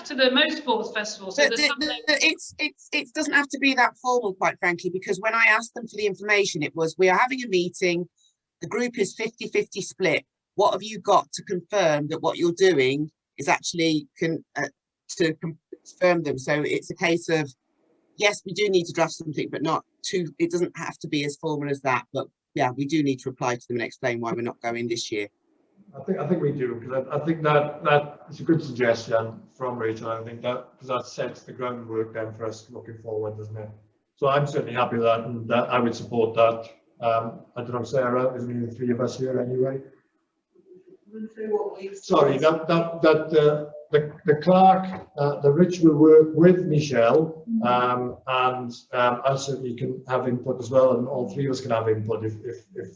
to the Motorsports Festival. So it doesn't have to be that formal, quite frankly, because when I asked them for the information, it was, we are having a meeting, the group is 50-50 split. What have you got to confirm that what you're doing is actually to confirm them? So it's a case of, yes, we do need to draft something, but not too, it doesn't have to be as formal as that. But yeah, we do need to reply to them and explain why we're not going this year. I think we do, because I think that is a good suggestion from Rachel. I think that sets the groundwork then for us looking forward, doesn't it? So I'm certainly happy with that, and I would support that. I don't know, Sarah, there's only the three of us here anyway. Sorry, the clerk, the Rich will work with Michelle, and I certainly can have input as well, and all three of us can have input if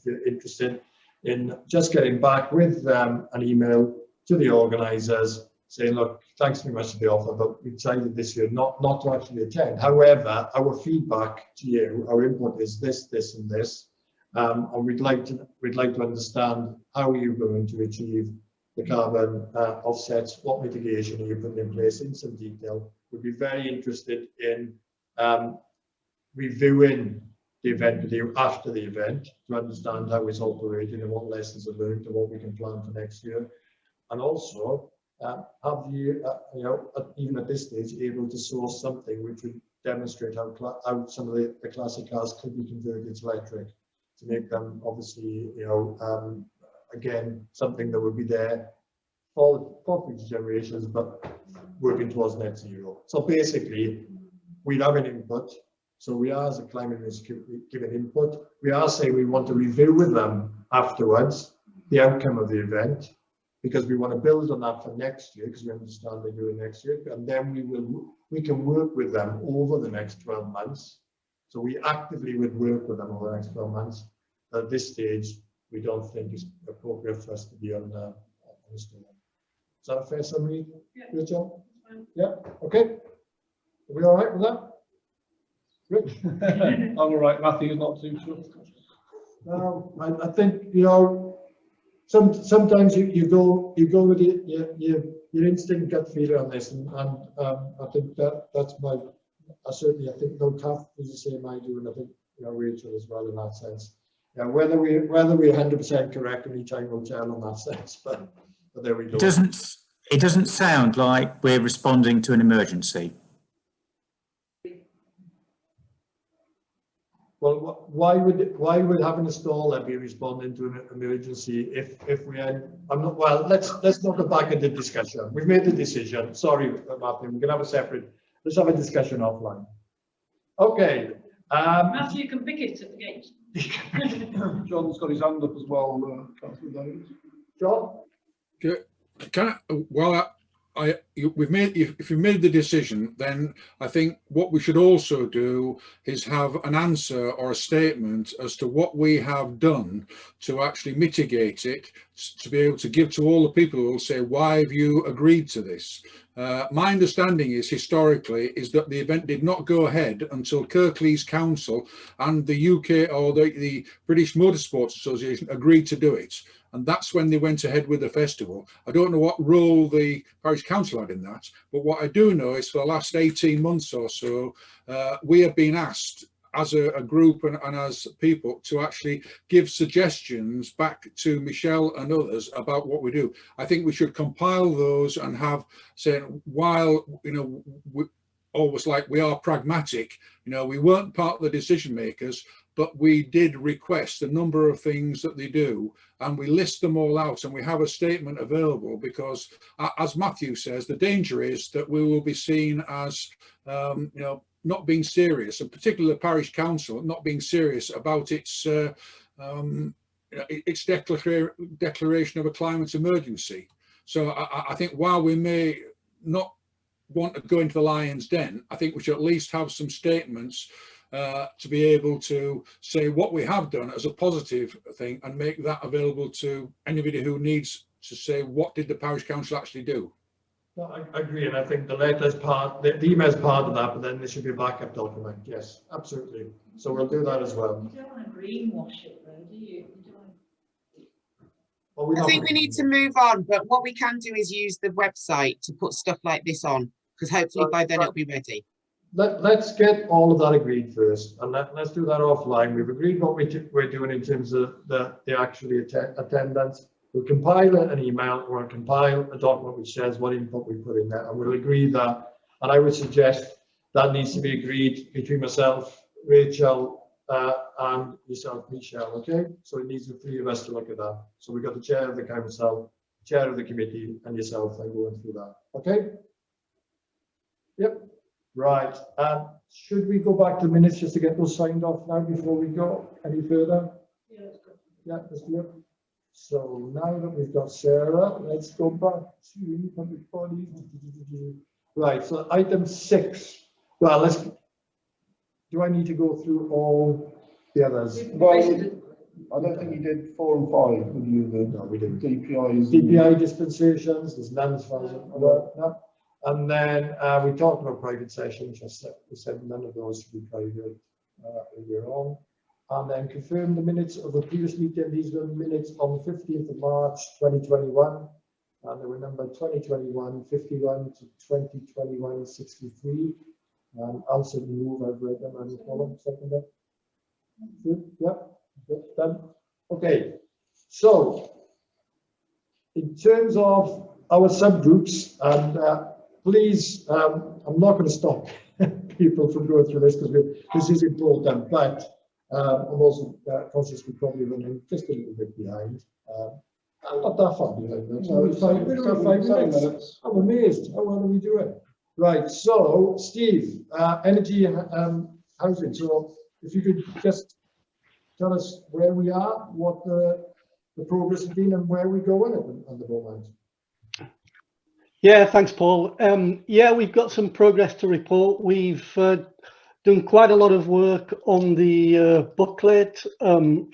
you're interested in just getting back with an email to the organisers saying, look, thanks very much for the offer, but we decided this year not to actually attend. However, our feedback to you, our input is this, this, and this, and we'd like to understand how you're going to achieve the carbon offsets, what mitigation are you putting in place in some detail. We'd be very interested in reviewing the event with you after the event to understand how it's operating and what lessons are learned and what we can plan for next year. And also, have you, even at this stage, able to source something which would demonstrate how some of the classic cars could be converted to electric, to make them obviously, again, something that would be there for future generations, but working towards net zero. So basically, we'd have an input. So we are, as a climate ministry, giving input. We are saying we want to review with them afterwards the outcome of the event, because we want to build on that for next year, because we understand they're doing next year, and then we can work with them over the next 12 months. So we actively would work with them over the next 12 months. At this stage, we don't think it's appropriate for us to be on this one. Is that a fair summary, Rachel? Yeah. Okay. Are we all right with that? I'm all right. Matthew's not too sure. No, I think sometimes you go with your instinct gut feeling on this, and I think that's my. I think no Kath is the same I do, and I think Rachel as well in that sense. Yeah, whether we're 100% correct any time will tell on that sense, but there we go. It doesn't sound like we're responding to an emergency. Well, why would having a stall there be responding to an emergency if we had, I'm not, well, let's not go back into discussion. We've made the decision. Sorry, Martin, we can have a separate, let's have a discussion offline. Okay. Matthew can pick it at the gate. John's got his hand up as well, Councillor Davies. John? We've made, if you've made the decision, then I think what we should also do is have an answer or a statement as to what we have done to actually mitigate it, to be able to give to all the people who will say, why have you agreed to this? My understanding is historically is that the event did not go ahead until Kirklees Council and the UK or the British Motorsports Association agreed to do it. And that's when they went ahead with the festival. I don't know what role the parish council had in that, but what I do know is for the last 18 months or so, we have been asked as a group and as people to actually give suggestions back to Michelle and others about what we do. I think we should compile those and have, saying, while, you know, we always like we are pragmatic, you know, we weren't part of the decision makers, but we did request a number of things that they do, and we list them all out, and we have a statement available, because as Matthew says, the danger is that we will be seen as you know, not being serious, and particularly the parish council not being serious about its declaration of a climate emergency. So I think while we may not want to go into the lion's den, I think we should at least have some statements to be able to say what we have done as a positive thing and make that available to anybody who needs to say, what did the parish council actually do? No, I agree, and I think the letter's part, the email is part of that, but then there should be a backup document. Yes, absolutely. So we'll do that as well. You don't want to greenwash it though, do you? Well, I think we need to move on, but what we can do is use the website to put stuff like this on, because hopefully by then it'll be ready. Let's get all of that agreed first, and let's do that offline. We've agreed what we're doing in terms of the actually attendance. We'll compile an email or compile a document which says what input we put in there, and we'll agree that. And I would suggest that needs to be agreed between myself, Rachel, and yourself, Michelle. Okay, so it needs the three of us to look at that. So we've got the chair of the council, chair of the committee, and yourself, and going through that. Okay. Yep. Right. Should we go back to the minutes just to get those signed off now before we go any further? Yeah, let's go. Yeah, let's do it. So now that we've got Sarah, let's go back to public bodies. Right, so item 6. Well, do I need to go through all the others? Well, I don't think you did 4 and 5, would you? No, we didn't. DPIs. DPI dispensations, there's none as far as I'm aware. No. And then we talked about private sessions. We said none of those should be private earlier on. And then confirm the minutes of the previous meeting. These were minutes on the 15th of March 2021, and they were numbered 2021 51 to 2021 63. Answered and move, I've read them. And column second. Good. Yep. Good. Done. Okay. So in terms of our subgroups, and please, I'm not going to stop people from going through this because this is important, but I'm also conscious we're probably running just a little bit behind. Not that far behind. No, 5 minutes. I'm amazed. How well are we doing? Right. So, Steve, energy and housing. So, if you could just tell us where we are, what the progress has been, and where we're going at the moment. Yeah, thanks, Paul. Yeah, we've got some progress to report. We've done quite a lot of work on the booklet.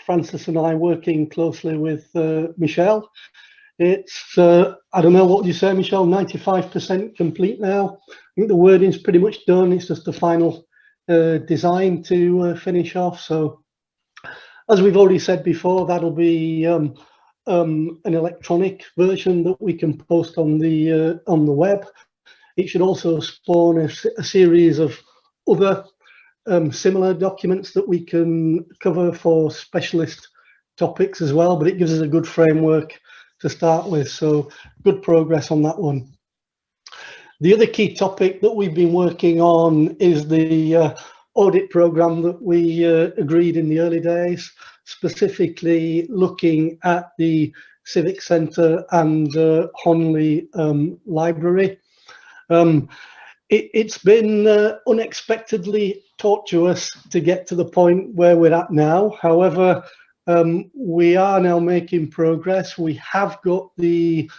Francis and I working closely with Michelle. It's, I don't know, what would you say, Michelle, 95% complete now? I think the wording's pretty much done. It's just the final design to finish off. So, as we've already said before, that'll be an electronic version that we can post on the web. It should also spawn a series of other similar documents that we can cover for specialist topics as well, but it gives us a good framework to start with, so good progress on that one. The other key topic that we've been working on is the audit program that we agreed in the early days, specifically looking at the Civic Centre and Honley Library. It's been unexpectedly tortuous to get to the point where we're at now. However, we are now making progress. We have got the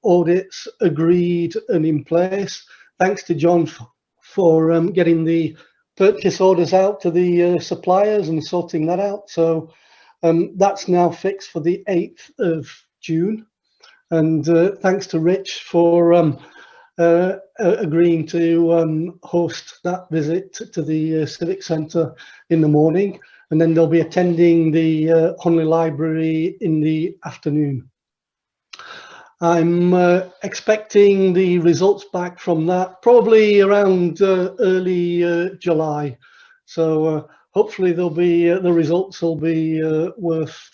audits agreed and in place. Thanks to John for getting the purchase orders out to the suppliers and sorting that out. So that's now fixed for the 8th of June. And thanks to Rich for agreeing to host that visit to the Civic Centre in the morning. And then they'll be attending the Honley Library in the afternoon. I'm expecting the results back from that probably around early July. So hopefully there'll be the results will be worth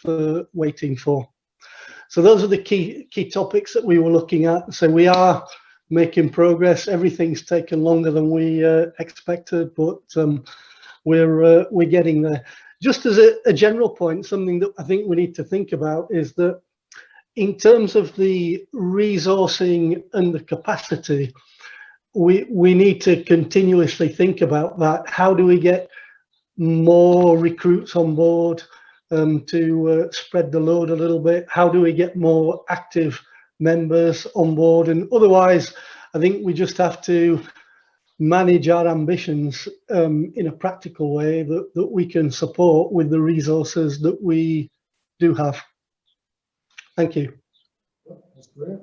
waiting for. So those are the key topics that we were looking at. So we are making progress. Everything's taken longer than we expected, but we're getting there. Just as a general point, something that I think we need to think about is that in terms of the resourcing and the capacity, we need to continuously think about that. How do we get more recruits on board to spread the load a little bit? How do we get more active members on board? And otherwise, I think we just have to manage our ambitions in a practical way that we can support with the resources that we do have. Thank you. That's great.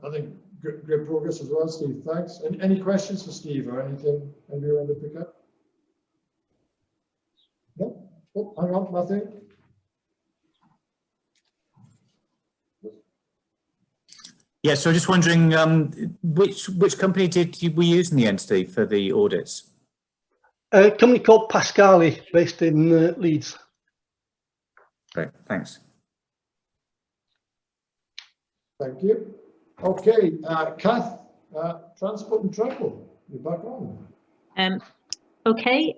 I think great progress as well, Steve. Thanks. Any questions for Steve or anything you want to pick up? No? Oh, hang on, Matthew. Yeah, so just wondering, which company we use in the end, Steve, for the audits? A company called Pascali, based in Leeds. Great, thanks. Thank you. Okay, Kath, Transport and Travel, you're back on. Okay,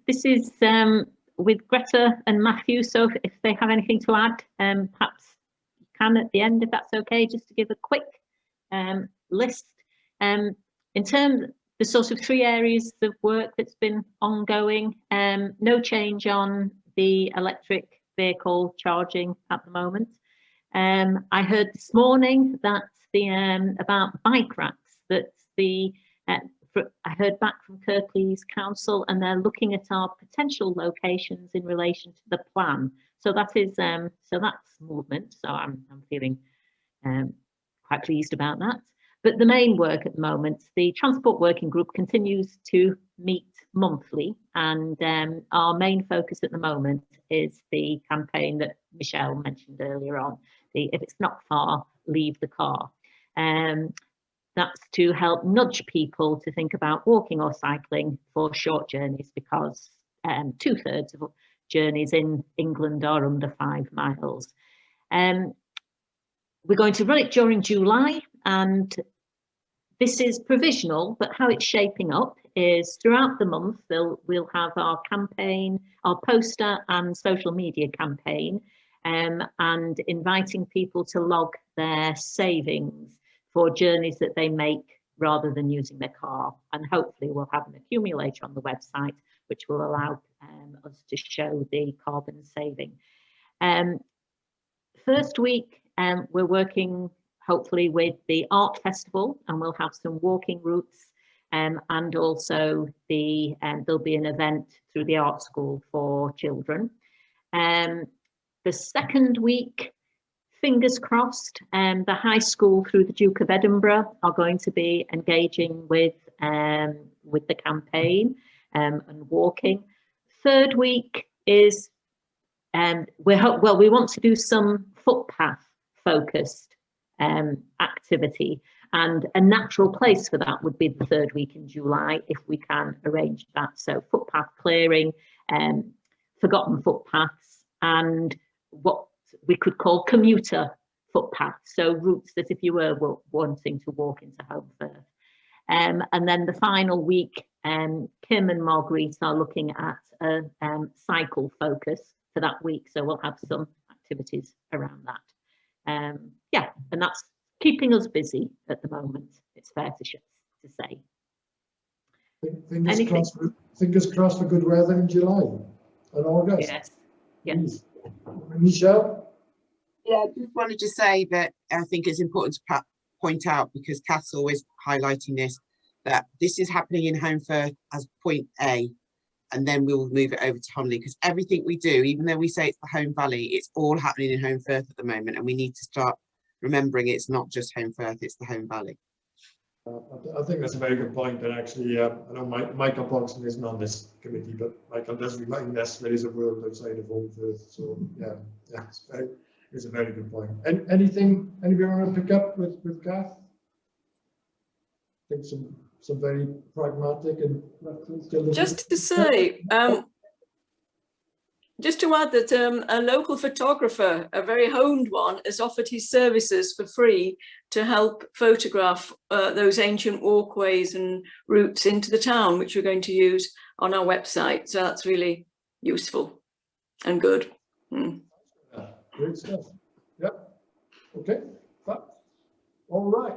this is with Greta and Matthew, so if they have anything to add, perhaps you can at the end, if that's okay, just to give a quick list. In terms of the sort of 3 areas of work that's been ongoing, no change on the electric vehicle charging at the moment. I heard this morning that about bike racks, that I heard back from Kirklees Council, and they're looking at our potential locations in relation to the plan. So that is so that's movement. So I'm feeling quite pleased about that. But the main work at the moment, the Transport Working Group continues to meet monthly, and our main focus at the moment is the campaign that Michelle mentioned earlier on. If it's not far, leave the car. That's to help nudge people to think about walking or cycling for short journeys, because 2/3 of journeys in England are under 5 miles. We're going to run it during July, and this is provisional, but how it's shaping up is throughout the month we'll have our campaign, our poster and social media campaign, and inviting people to log their savings for journeys that they make rather than using their car. And hopefully we'll have an accumulator on the website which will allow us to show the carbon saving. First week, we're working hopefully with the art festival, and we'll have some walking routes, and also there'll be an event through the art school for children. The second week, fingers crossed, the high school through the Duke of Edinburgh are going to be engaging with the campaign and walking. Third week is we want to do some footpath focused activity, and a natural place for that would be the third week in July if we can arrange that. So footpath clearing, forgotten footpaths, and what we could call commuter footpaths, so routes that if you were wanting to walk into Holmfirth. And then the final week Kim and Marguerite are looking at a cycle focus for that week, so we'll have some activities around that. Yeah, and that's keeping us busy at the moment, it's fair to say. Fingers crossed for good weather in July and August. Yes, yes. Michelle? Yeah, I just wanted to say that I think it's important to point out, because Kath's always highlighting this, that this is happening in Holmfirth as point A, and then we'll move it over to Honley, because everything we do, even though we say it's the Home Valley, it's all happening in Holmfirth at the moment, and we need to start remembering it's not just Holmfirth, it's the Home Valley. I think that's a very good point, and actually, I know Michael Pogson isn't on this committee, but Michael does remind us there is a world outside of Holmfirth, so yeah, it's a very good point. And anything anybody want to pick up with Kath? I think some very pragmatic and just to say, just to add that a local photographer, a very honed one, has offered his services for free to help photograph those ancient walkways and routes into the town, which we're going to use on our website. So that's really useful and good. Great stuff. Yep. Okay. All right.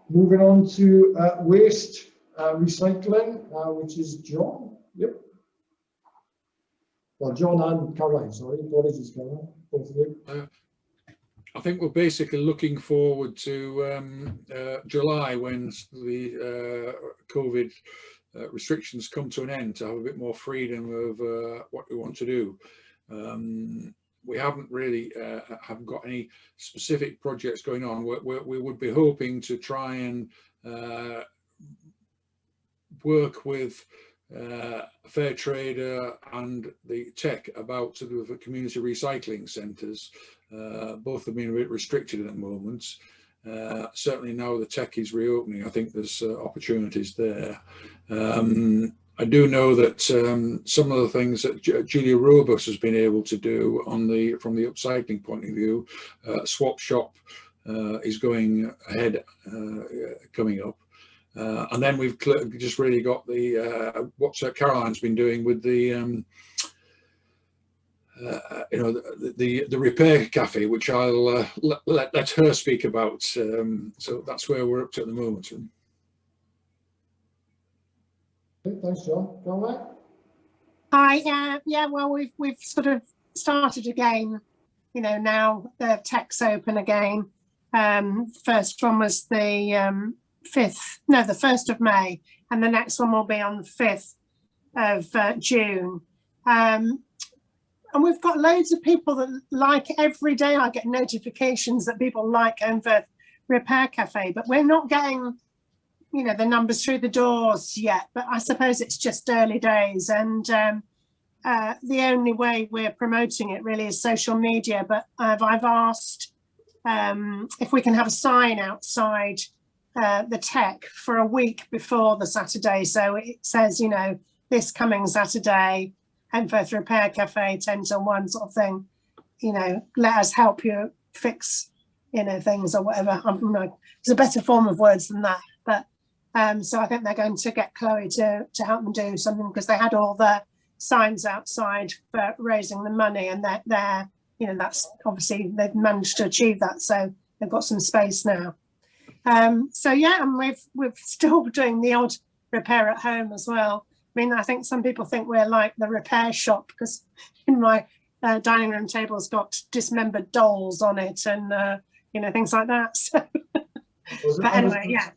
Moving on to waste recycling, which is John. Yep. Well, John and Caroline, sorry. Apologies, Caroline. Both of you. I think we're basically looking forward to July, when the COVID restrictions come to an end, to have a bit more freedom of what we want to do. We haven't really haven't got any specific projects going on. We would be hoping to try and work with Fair Trader and the Tech about sort of community recycling centres. Both have been a bit restricted at the moment. Certainly now the Tech is reopening, I think there's opportunities there. I do know that some of the things that Julia Robus has been able to do from the upcycling point of view, Swap Shop is going ahead, coming up. And then we've just really got the what Caroline's been doing with the the repair cafe, which I'll let her speak about. So that's where we're up to at the moment. Okay, thanks, John. Caroline? Hi. Yeah. Well, we've sort of started again. You know, now the Tech's open again. First one was the 1st of May, and the next one will be on the 5th of June. And we've got loads of people that like, every day I get notifications that people like Holmfirth Repair Cafe, but we're not getting, you know, the numbers through the doors yet. But I suppose it's just early days, and the only way we're promoting it really is social media. But I've asked if we can have a sign outside the Tech for a week before the Saturday, so it says, you know, this coming Saturday, Holmfirth Repair Cafe 10 till 1 sort of thing, you know, let us help you fix, you know, things or whatever. I don't know, there's a better form of words than that, but so I think they're going to get Chloe to help them do something, because they had all the signs outside for raising the money, and they're you know, that's obviously they've managed to achieve that, so they've got some space now. So yeah, and we're still doing the odd repair at home as well. I mean, I think some people think we're like the repair shop, because in my dining room table's got dismembered dolls on it, and you know, things like that. So. But anyway, yeah.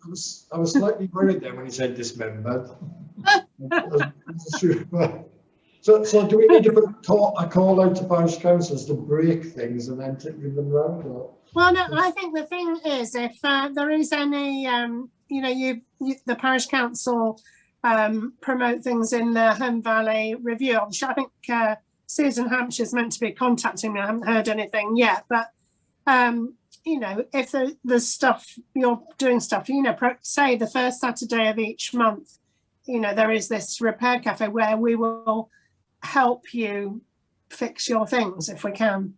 I was slightly worried then when he said dismembered. So do we need to put a call out to parish councils to break things and then bring them round? Or? Well, no, I think the thing is, if there is any, you know, the parish council promote things in the Home Valley Review. I think Susan Hampshire's meant to be contacting me. I haven't heard anything yet, but you know, if there's stuff, you're doing stuff, you know, say the first Saturday of each month, you know, there is this repair cafe where we will help you fix your things if we can.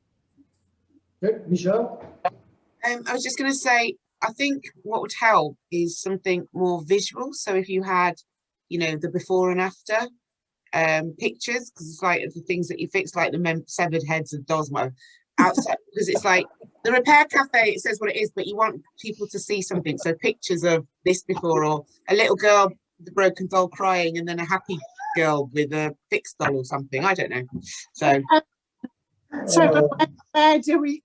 Okay, Michelle? I was just going to say, I think what would help is something more visual. So if you had you know, the before and after pictures, because it's like the things that you fix, like the severed heads of dolls, whatever, outside, because it's like the repair cafe, it says what it is, but you want people to see something. So pictures of this before, or a little girl with a broken doll crying, and then a happy girl with a fixed doll or something. I don't know. So where do we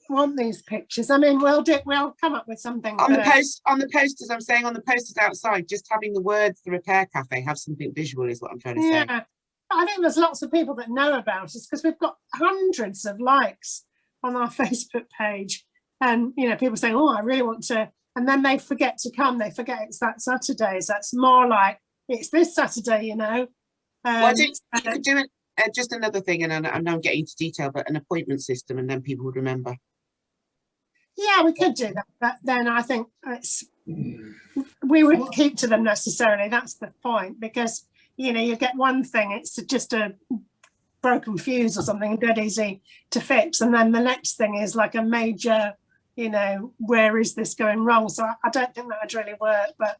want these pictures? I mean, we'll come up with something on the posters. I'm saying on the posters outside, just having the words "the repair cafe" have something visual is what I'm trying to say. Yeah, I think there's lots of people that know about us because we've got hundreds of likes on our Facebook page, and you know, people say, "Oh, I really want to," and then they forget to come. They forget it's that Saturday. So that's more like it's this Saturday, you know. Well, I think you could do it. Just another thing, and I know I'm getting into detail, but an appointment system, and then people would remember. Yeah, we could do that, but then I think we wouldn't keep to them necessarily. That's the point, because you know, you get one thing, it's just a broken fuse or something, dead easy to fix, and then the next thing is like a major, you know, where is this going wrong? So I don't think that would really work, but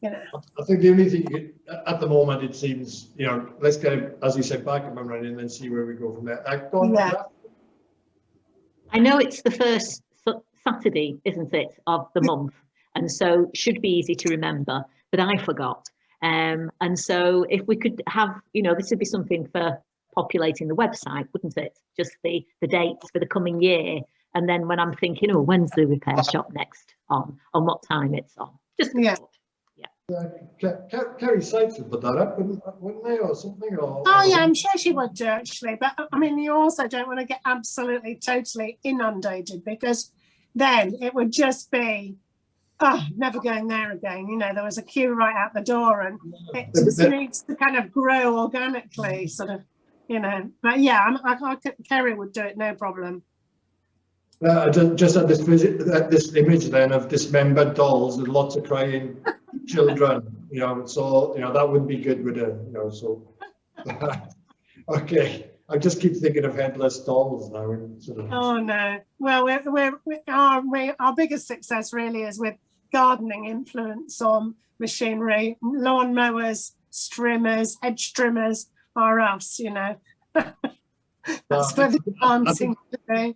you know. I think the only thing at the moment, it seems, you know, let's get it, as you said, back up and running and then see where we go from there. I know it's the first Saturday, isn't it, of the month, and so should be easy to remember, but I forgot. And so if we could have, you know, this would be something for populating the website, wouldn't it? Just the dates for the coming year. And then when I'm thinking, oh, when's the repair shop next on what time it's on? Just yeah. Kerry Sykes would put that up, wouldn't they, or something? Oh yeah, I'm sure she would do actually. But I mean, you also don't want to get absolutely totally inundated, because then it would just be, oh, never going there again. You know, there was a queue right out the door, and it just needs to kind of grow organically, sort of, you know. But yeah, Kerry would do it, no problem. Just at this image then of dismembered dolls with lots of crying children, you know, so, you know, that would be good with her, you know, so. Okay, I just keep thinking of headless dolls now. And sort of... Oh no, well, our biggest success really is with gardening influence on machinery. Lawn mowers, strimmers, hedge trimmers are us, you know. That's where the dancing today.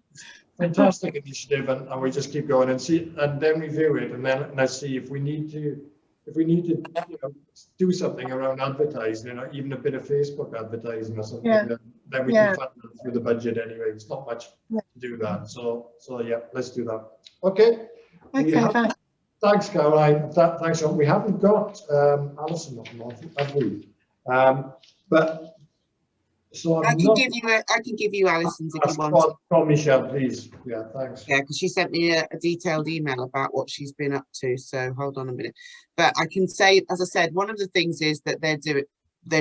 Fantastic initiative, and we just keep going and see, and then review it, and then let's see if we need to, you know, do something around advertising, you know, even a bit of Facebook advertising or something. Yeah. Then we can fund it through the budget anyway. It's not much to do that. So yeah, let's do that. Okay. Okay. Thanks, Caroline. Thanks, Sean. We haven't got Alison on, have we? But. So I can give you Alison's if you want. From Michelle, please. Yeah, thanks. Yeah, because she sent me a detailed email about what she's been up to. So hold on a minute. But I can say, as I said, one of the things is that they're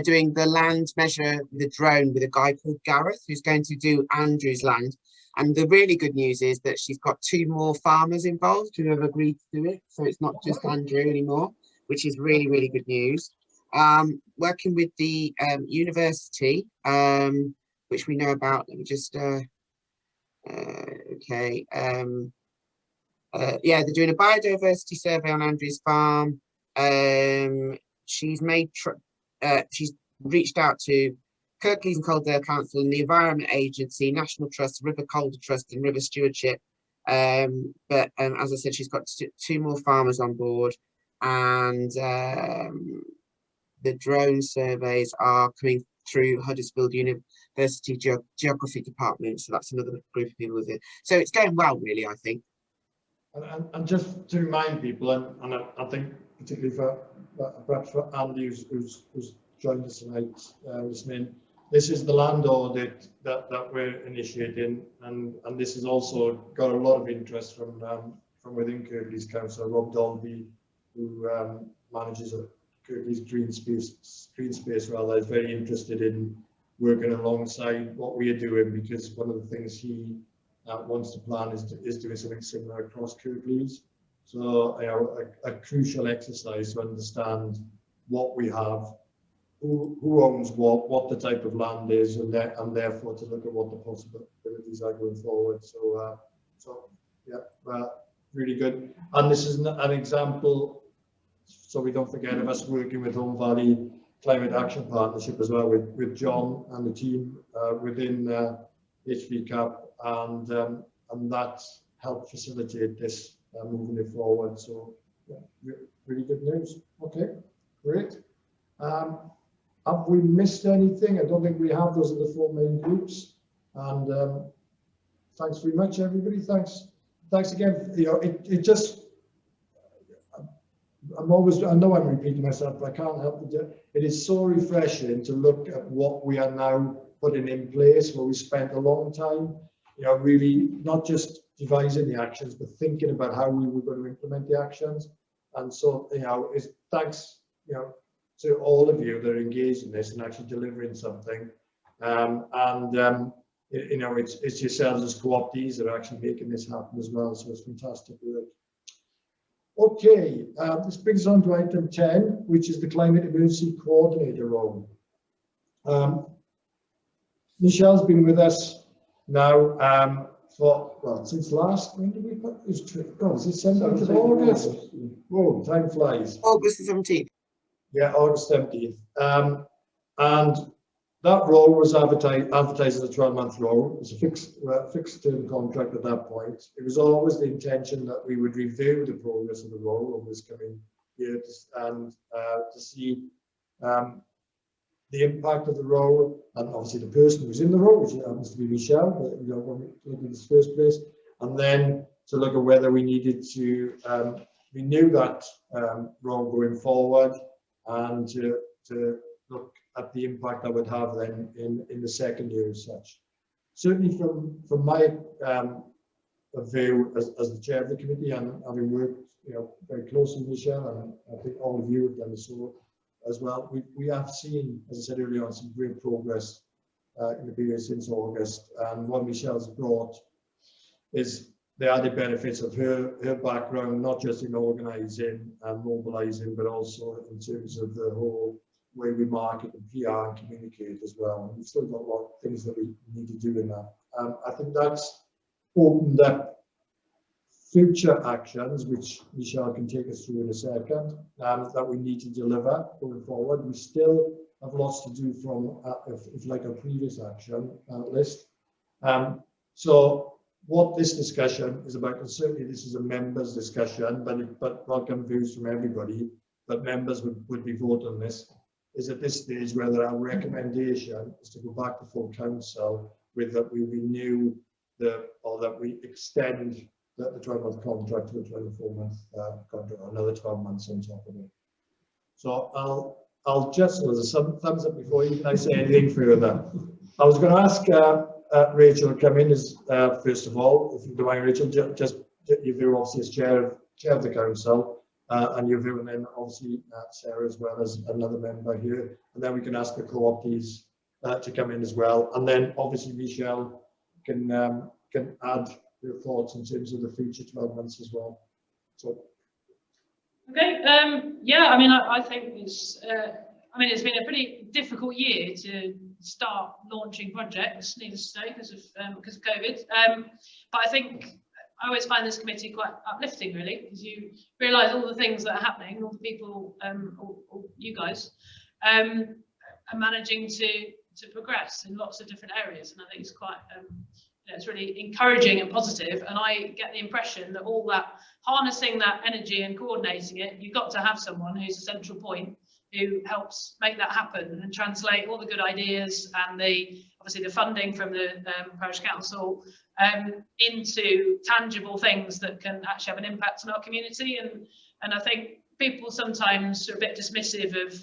doing the land measure with a drone with a guy called Gareth, who's going to do Andrew's land. And the really good news is that she's got 2 more farmers involved who have agreed to do it. So it's not just Andrew anymore, which is really, really good news. Working with the university, which we know about. Let me just okay. Yeah, they're doing a biodiversity survey on Andrew's farm. She's reached out to Kirklees and Calderdale Council and the Environment Agency, National Trust, River Calder Trust and River Stewardship. But as I said, she's got 2 more farmers on board, and the drone surveys are coming through Huddersfield University Geography Department. So that's another group of people with it. So it's going well, really, I think. And just to remind people, and I think particularly for perhaps for Andy, who's joined us tonight, listening, this is the land audit that we're initiating, and this has also got a lot of interest from within Kirklees Council. Rob Dolby, who manages Kirklees Green Space rather, is very interested in working alongside what we are doing, because one of the things he wants to plan is doing something similar across Kirklees. So, you know, a crucial exercise to understand what we have, who owns what the type of land is, and therefore to look at what the possibilities are going forward. So, yeah, really good. And this is an example so we don't forget of us working with Home Valley Climate Action Partnership as well, with John and the team within HVCAP, and that helped facilitate this moving it forward. So yeah, really good news. Okay, great. Have we missed anything? I don't think we have. Those are the 4 main groups. And thanks very much, everybody. Thanks again. You know, it just, I know I'm repeating myself, but I can't help it. It is so refreshing to look at what we are now putting in place, where we spent a long time, you know, really not just devising the actions, but thinking about how we were going to implement the actions. And so, you know, it's thanks, you know, to all of you that are engaged in this and actually delivering something. You know, it's yourselves as co-optees that are actually making this happen as well. So it's fantastic work. Okay, this brings us on to item 10, which is the Climate Emergency Coordinator role. Michelle's been with us now for, well, since last, when did we put this trip? Oh, is it 17th of August? Whoa, time flies. August the 17th. Yeah, August 17th. And that role was advertised as a 12-month role. It was a fixed term contract at that point. It was always the intention that we would review the progress of the role over this coming year and to see the impact of the role, and obviously the person who's in the role, which happens to be Michelle, but you know, when we look in this first place, and then to look at whether we needed to renew that role going forward, and to look at the impact that would have then in the second year as such. Certainly from my view as the chair of the committee, and having worked, you know, very closely with Michelle, and I think all of you have done so as well, we have seen, as I said earlier on, some great progress in the period since August. And what Michelle's brought is the added benefits of her background, not just in organising and mobilising, but also in terms of the whole way we market and PR and communicate as well. And we've still got a lot of things that we need to do in that. I think that's opened up future actions, which Michelle can take us through in a second, that we need to deliver going forward. We still have lots to do from, if like a previous action list. So what this discussion is about, and certainly this is a members discussion, but welcome views from everybody, but members would be voting on this, is at this stage whether our recommendation is to go back to full council with that we renew or that we extend the 12-month contract to a 24-month contract, or another 12 months on top of it. So I'll just, there's some thumbs up before you can say anything further. I was going to ask Rachel to come in as first of all, if you don't mind, Rachel, just your view obviously as chair of the council, and your view, and then obviously Sarah as well as another member here, and then we can ask the co-optees to come in as well, and then obviously Michelle can add your thoughts in terms of the future 12 months as well. So. Okay. Yeah. I mean, I think it's. I mean, it's been a pretty difficult year to start launching projects, needless to say, because of COVID. But I think I always find this committee quite uplifting, really, because you realise all the things that are happening, all the people, all you guys, are managing to progress in lots of different areas, and I think it's quite. It's really encouraging and positive, and I get the impression that all that harnessing that energy and coordinating it, you've got to have someone who's a central point who helps make that happen and translate all the good ideas and obviously the funding from the parish council into tangible things that can actually have an impact on our community. And I think people sometimes are a bit dismissive of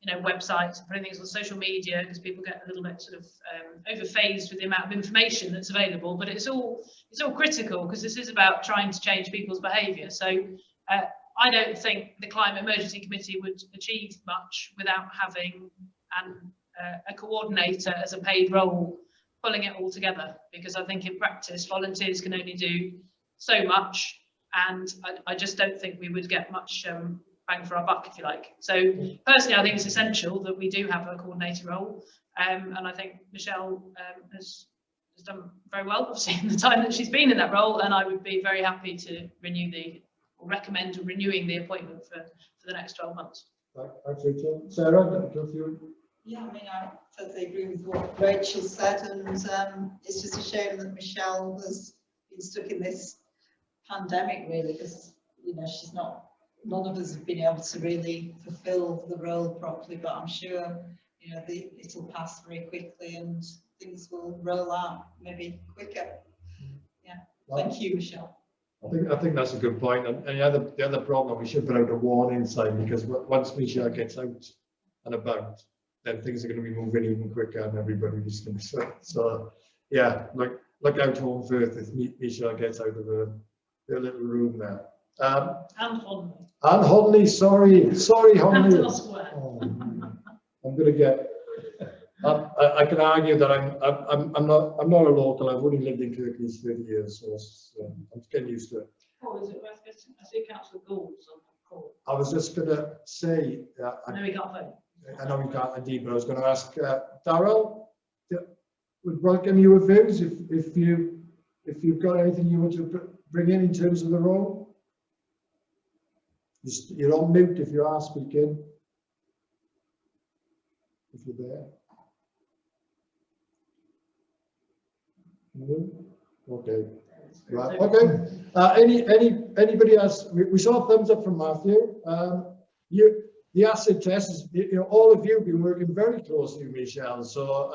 you know, websites and putting things on social media because people get a little bit sort of overphased with the amount of information that's available, but it's all critical because this is about trying to change people's behaviour. So I don't think the Climate Emergency Committee would achieve much without having a coordinator as a paid role pulling it all together, because I think in practice volunteers can only do so much, and I just don't think we would get much bang for our buck, if you like. So personally, I think it's essential that we do have a coordinator role, and I think Michelle has done very well, obviously, in the time that she's been in that role, and I would be very happy to renew the recommend renewing the appointment for the next 12 months. Thanks, Rachel. Sarah, do you? Yeah, I mean, I totally agree with what Rachel said, and it's just a shame that Michelle has been stuck in this pandemic, really, because, you know, none of us have been able to really fulfill the role properly, but I'm sure, you know, it'll pass very quickly and things will roll out maybe quicker. Yeah, thank you, Michelle. I think that's a good point. And the other problem, we should put out a warning sign, because once Michelle gets out and about, then things are going to be moving even quicker and everybody is going to so yeah, look out home first if Michelle gets out of her little room there. And Hodney. And Hodney, sorry, Hodney. Oh, I'm going to get. I can argue that I'm not a local. I've only lived in Kirklees 30 years, so I'm getting used to it. oh, is it? I see Councillor Gould's on the call. I was just going to say. No, we can't vote. I know we can't indeed, but I was going to ask Darryl. Would welcome your views if you've got anything you want to bring in terms of the role. You're on mute if you are speaking. If you're there. No? Okay. Right. Okay. Anybody else? We saw a thumbs up from Matthew. The acid test is, you know, all of you have been working very closely with Michelle. So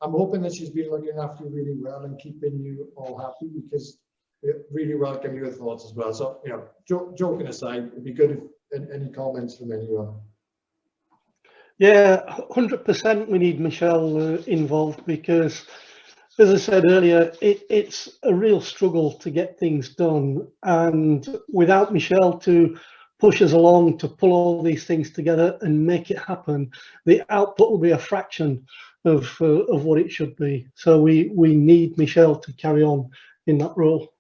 I'm hoping that she's been looking after you really well and keeping you all happy, because we really welcome your thoughts as well. So, you know, joking aside, it'd be good if any comments from anyone. Yeah, 100% we need Michelle involved, because, as I said earlier, it's a real struggle to get things done. And without Michelle to push us along to pull all these things together and make it happen, the output will be a fraction of what it should be. So we need Michelle to carry on in that role.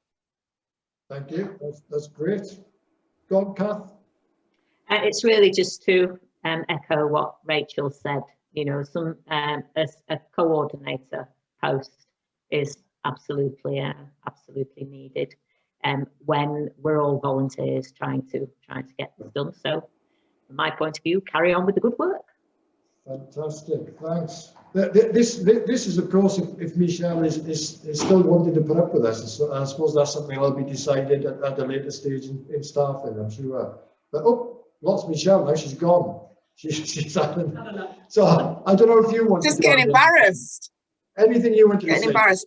Thank you. That's great. Go on, Kath. It's really just to echo what Rachel said. You know, a coordinator post is absolutely needed. When we're all volunteers trying to get this done. So, from my point of view, carry on with the good work. Fantastic, thanks. This is, of course, if Michelle is still wanting to put up with us, so I suppose that's something that'll be decided at a later stage in staffing, I'm sure. But lost Michelle now. She's gone. She's happened. So I don't know if you want just to getting embarrassed. Anything you want to getting say? Embarrassed.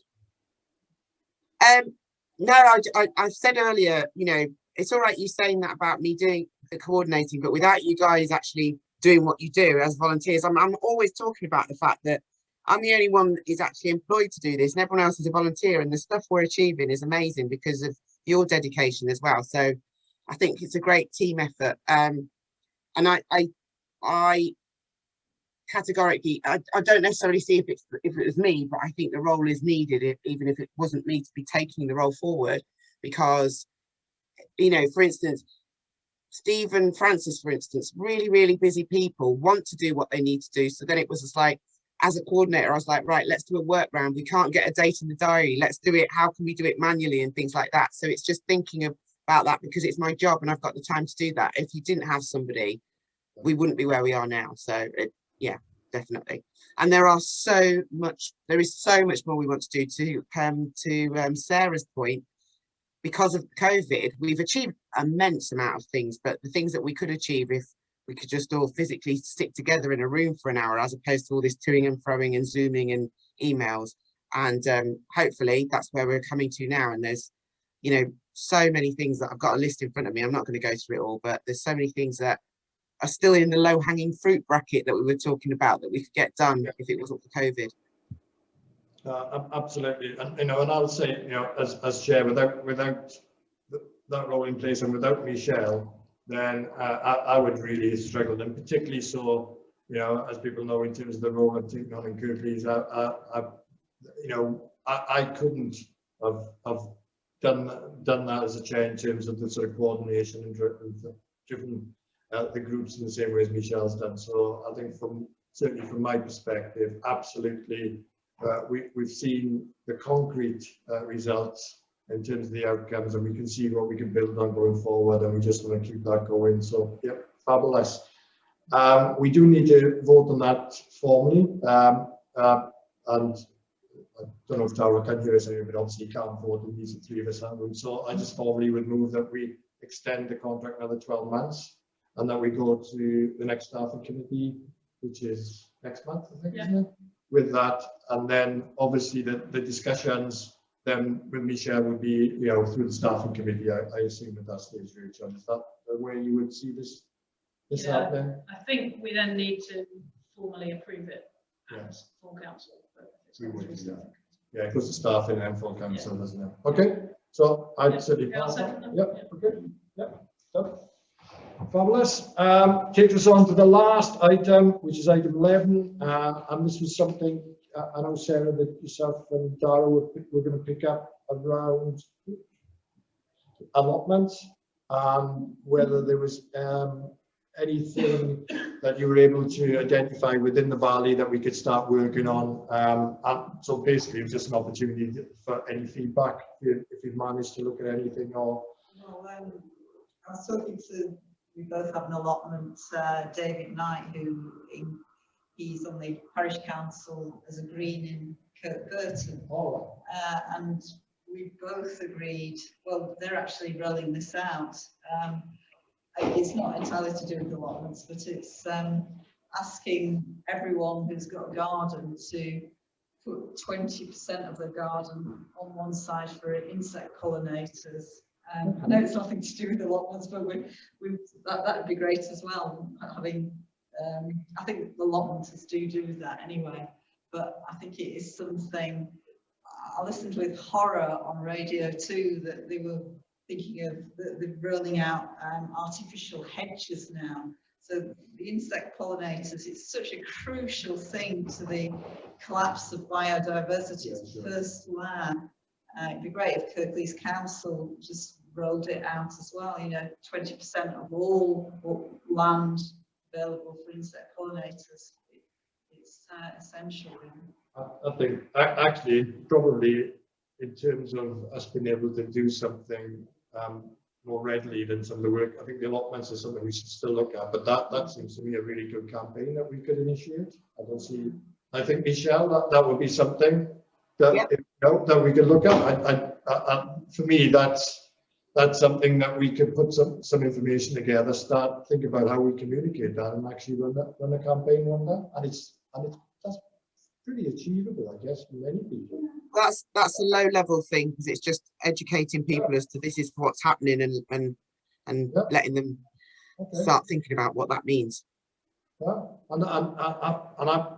No, I said earlier, you know, it's all right you saying that about me doing the coordinating, but without you guys actually doing what you do as volunteers, I'm always talking about the fact that I'm the only one that is actually employed to do this, and everyone else is a volunteer, and the stuff we're achieving is amazing because of your dedication as well. So I think it's a great team effort. And I categorically, I don't necessarily see if it was me, but I think the role is needed, even if it wasn't me to be taking the role forward, because, you know, for instance, Steve and Francis, for instance, really busy people, want to do what they need to do. So then it was just like, as a coordinator, I was like, right, let's do a work round. We can't get a date in the diary. Let's do it. How can we do it manually and things like that? So it's just thinking about that, because it's my job and I've got the time to do that. If you didn't have somebody, we wouldn't be where we are now. So yeah, definitely. And there is so much more we want to do. To come to Sarah's point, because of COVID, we've achieved an immense amount of things, but the things that we could achieve if we could just all physically stick together in a room for an hour, as opposed to all this toing and froing and zooming and emails. And hopefully that's where we're coming to now. And there's, you know, so many things that I've got a list in front of me. I'm not going to go through it all, but there's so many things that are still in the low-hanging fruit bracket that we were talking about that we could get done if it wasn't for COVID. Absolutely, and you know, and I'll say, you know, as chair, without that role in place and without Michelle, then I would really have struggled, and particularly so, you know, as people know, in terms of the role I've taken on in Kirklees, I couldn't have done that as a chair in terms of the sort of coordination and driven the groups in the same way as Michelle's done. So I think certainly from my perspective, absolutely, we've seen the concrete results in terms of the outcomes, and we can see what we can build on going forward, and we just want to keep that going. So, yep, fabulous. We do need to vote on that formally, and I don't know if Tara can hear us anyway, but obviously you can't vote, and these are three of us have them. So I just formally would move that we extend the contract another 12 months, and that we go to the next staffing committee, which is next month, I think, isn't it? With that, and then obviously the discussions then with Michelle would be, you know, through the staffing committee. I assume at that stage, Rachel, is that the way you would see this happening? I think we then need to formally approve it Yeah. as full council. We would, yeah, because the staffing and full council, doesn't it? Okay, so I'd say yep, okay, yep, done. Fabulous. Takes us on to the last item, which is item 11, and this was something I know, Sarah, that yourself and Dara were going to pick up around allotments, whether there was anything that you were able to identify within the valley that we could start working on. And so basically it was just an opportunity for any feedback if you've managed to look at anything or. Well, I was talking to, we both have an allotment, David Knight, who he's on the parish council as a green in Kirkburton. Oh. And we both agreed, well, they're actually rolling this out. It's not entirely to do with allotments, but it's asking everyone who's got a garden to put 20% of their garden on one side for insect pollinators. I know it's nothing to do with allotments, but that would be great as well. Having, I think the allotments do that anyway, but I think it is something. I listened with horror on Radio 2 that they were thinking of the rolling out artificial hedges now. So the insect pollinators, it's such a crucial thing to the collapse of biodiversity. It's the first layer. It'd be great if Kirklees Council just rolled it out as well. You know, 20% of all land available for insect pollinators. It's essential. I think actually probably in terms of us being able to do something more readily than some of the work, I think the allotments is something we should still look at, but that seems to me a really good campaign that we could initiate. I think Michelle, that would be something that, you know, that we could look at. For me, that's something that we could put some information together, start think about how we communicate that, and actually run a campaign on that. And that's pretty achievable, I guess, for many people. That's a low level thing, because it's just educating people as to this is what's happening and letting them start thinking about what that means. Yeah, and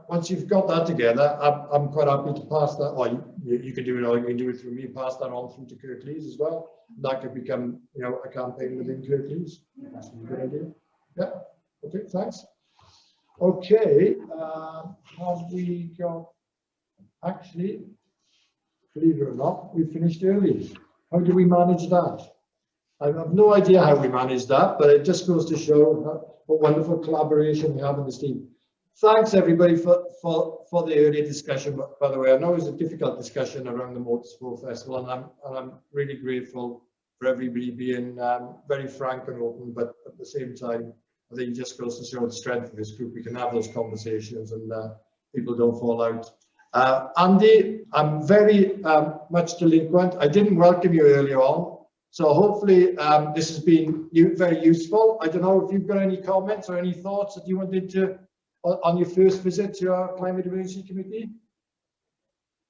once you've got that together, I'm quite happy to pass that. Or you can do it, or you can do it through me. Pass that on through to Kirklees as well. That could become, you know, a campaign within Kirklees. That's a good idea. Yeah. Okay. Thanks. Okay. Have we got? Actually, believe it or not, we finished early. How do we manage that? I have no idea how we manage that, but it just goes to show what wonderful collaboration we have in this team. Thanks everybody for the earlier discussion. By the way, I know it was a difficult discussion around the Motorsport Festival, and I'm really grateful for everybody being very frank and open. But at the same time, I think it just goes to show the strength of this group. We can have those conversations, and people don't fall out. Andy, I'm very much delinquent. I didn't welcome you earlier on. So hopefully this has been very useful. I don't know if you've got any comments or any thoughts that you wanted to on your first visit to our Climate Emergency Committee.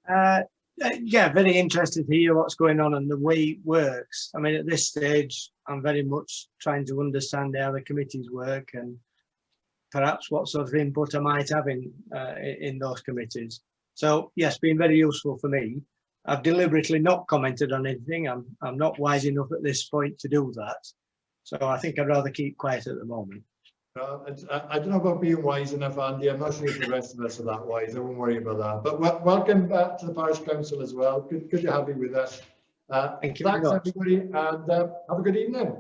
Yeah, very interested to hear what's going on and the way it works. I mean, at this stage, I'm very much trying to understand how the committees work and perhaps what sort of input I might have in those committees. So yes, been very useful for me. I've deliberately not commented on anything. I'm not wise enough at this point to do that. So I think I'd rather keep quiet at the moment. I don't know about being wise enough, Andy. I'm not sure if the rest of us are that wise. I won't worry about that. But welcome back to the Parish Council as well. Good to have you with us. Thank you. Thanks everybody, and have a good evening.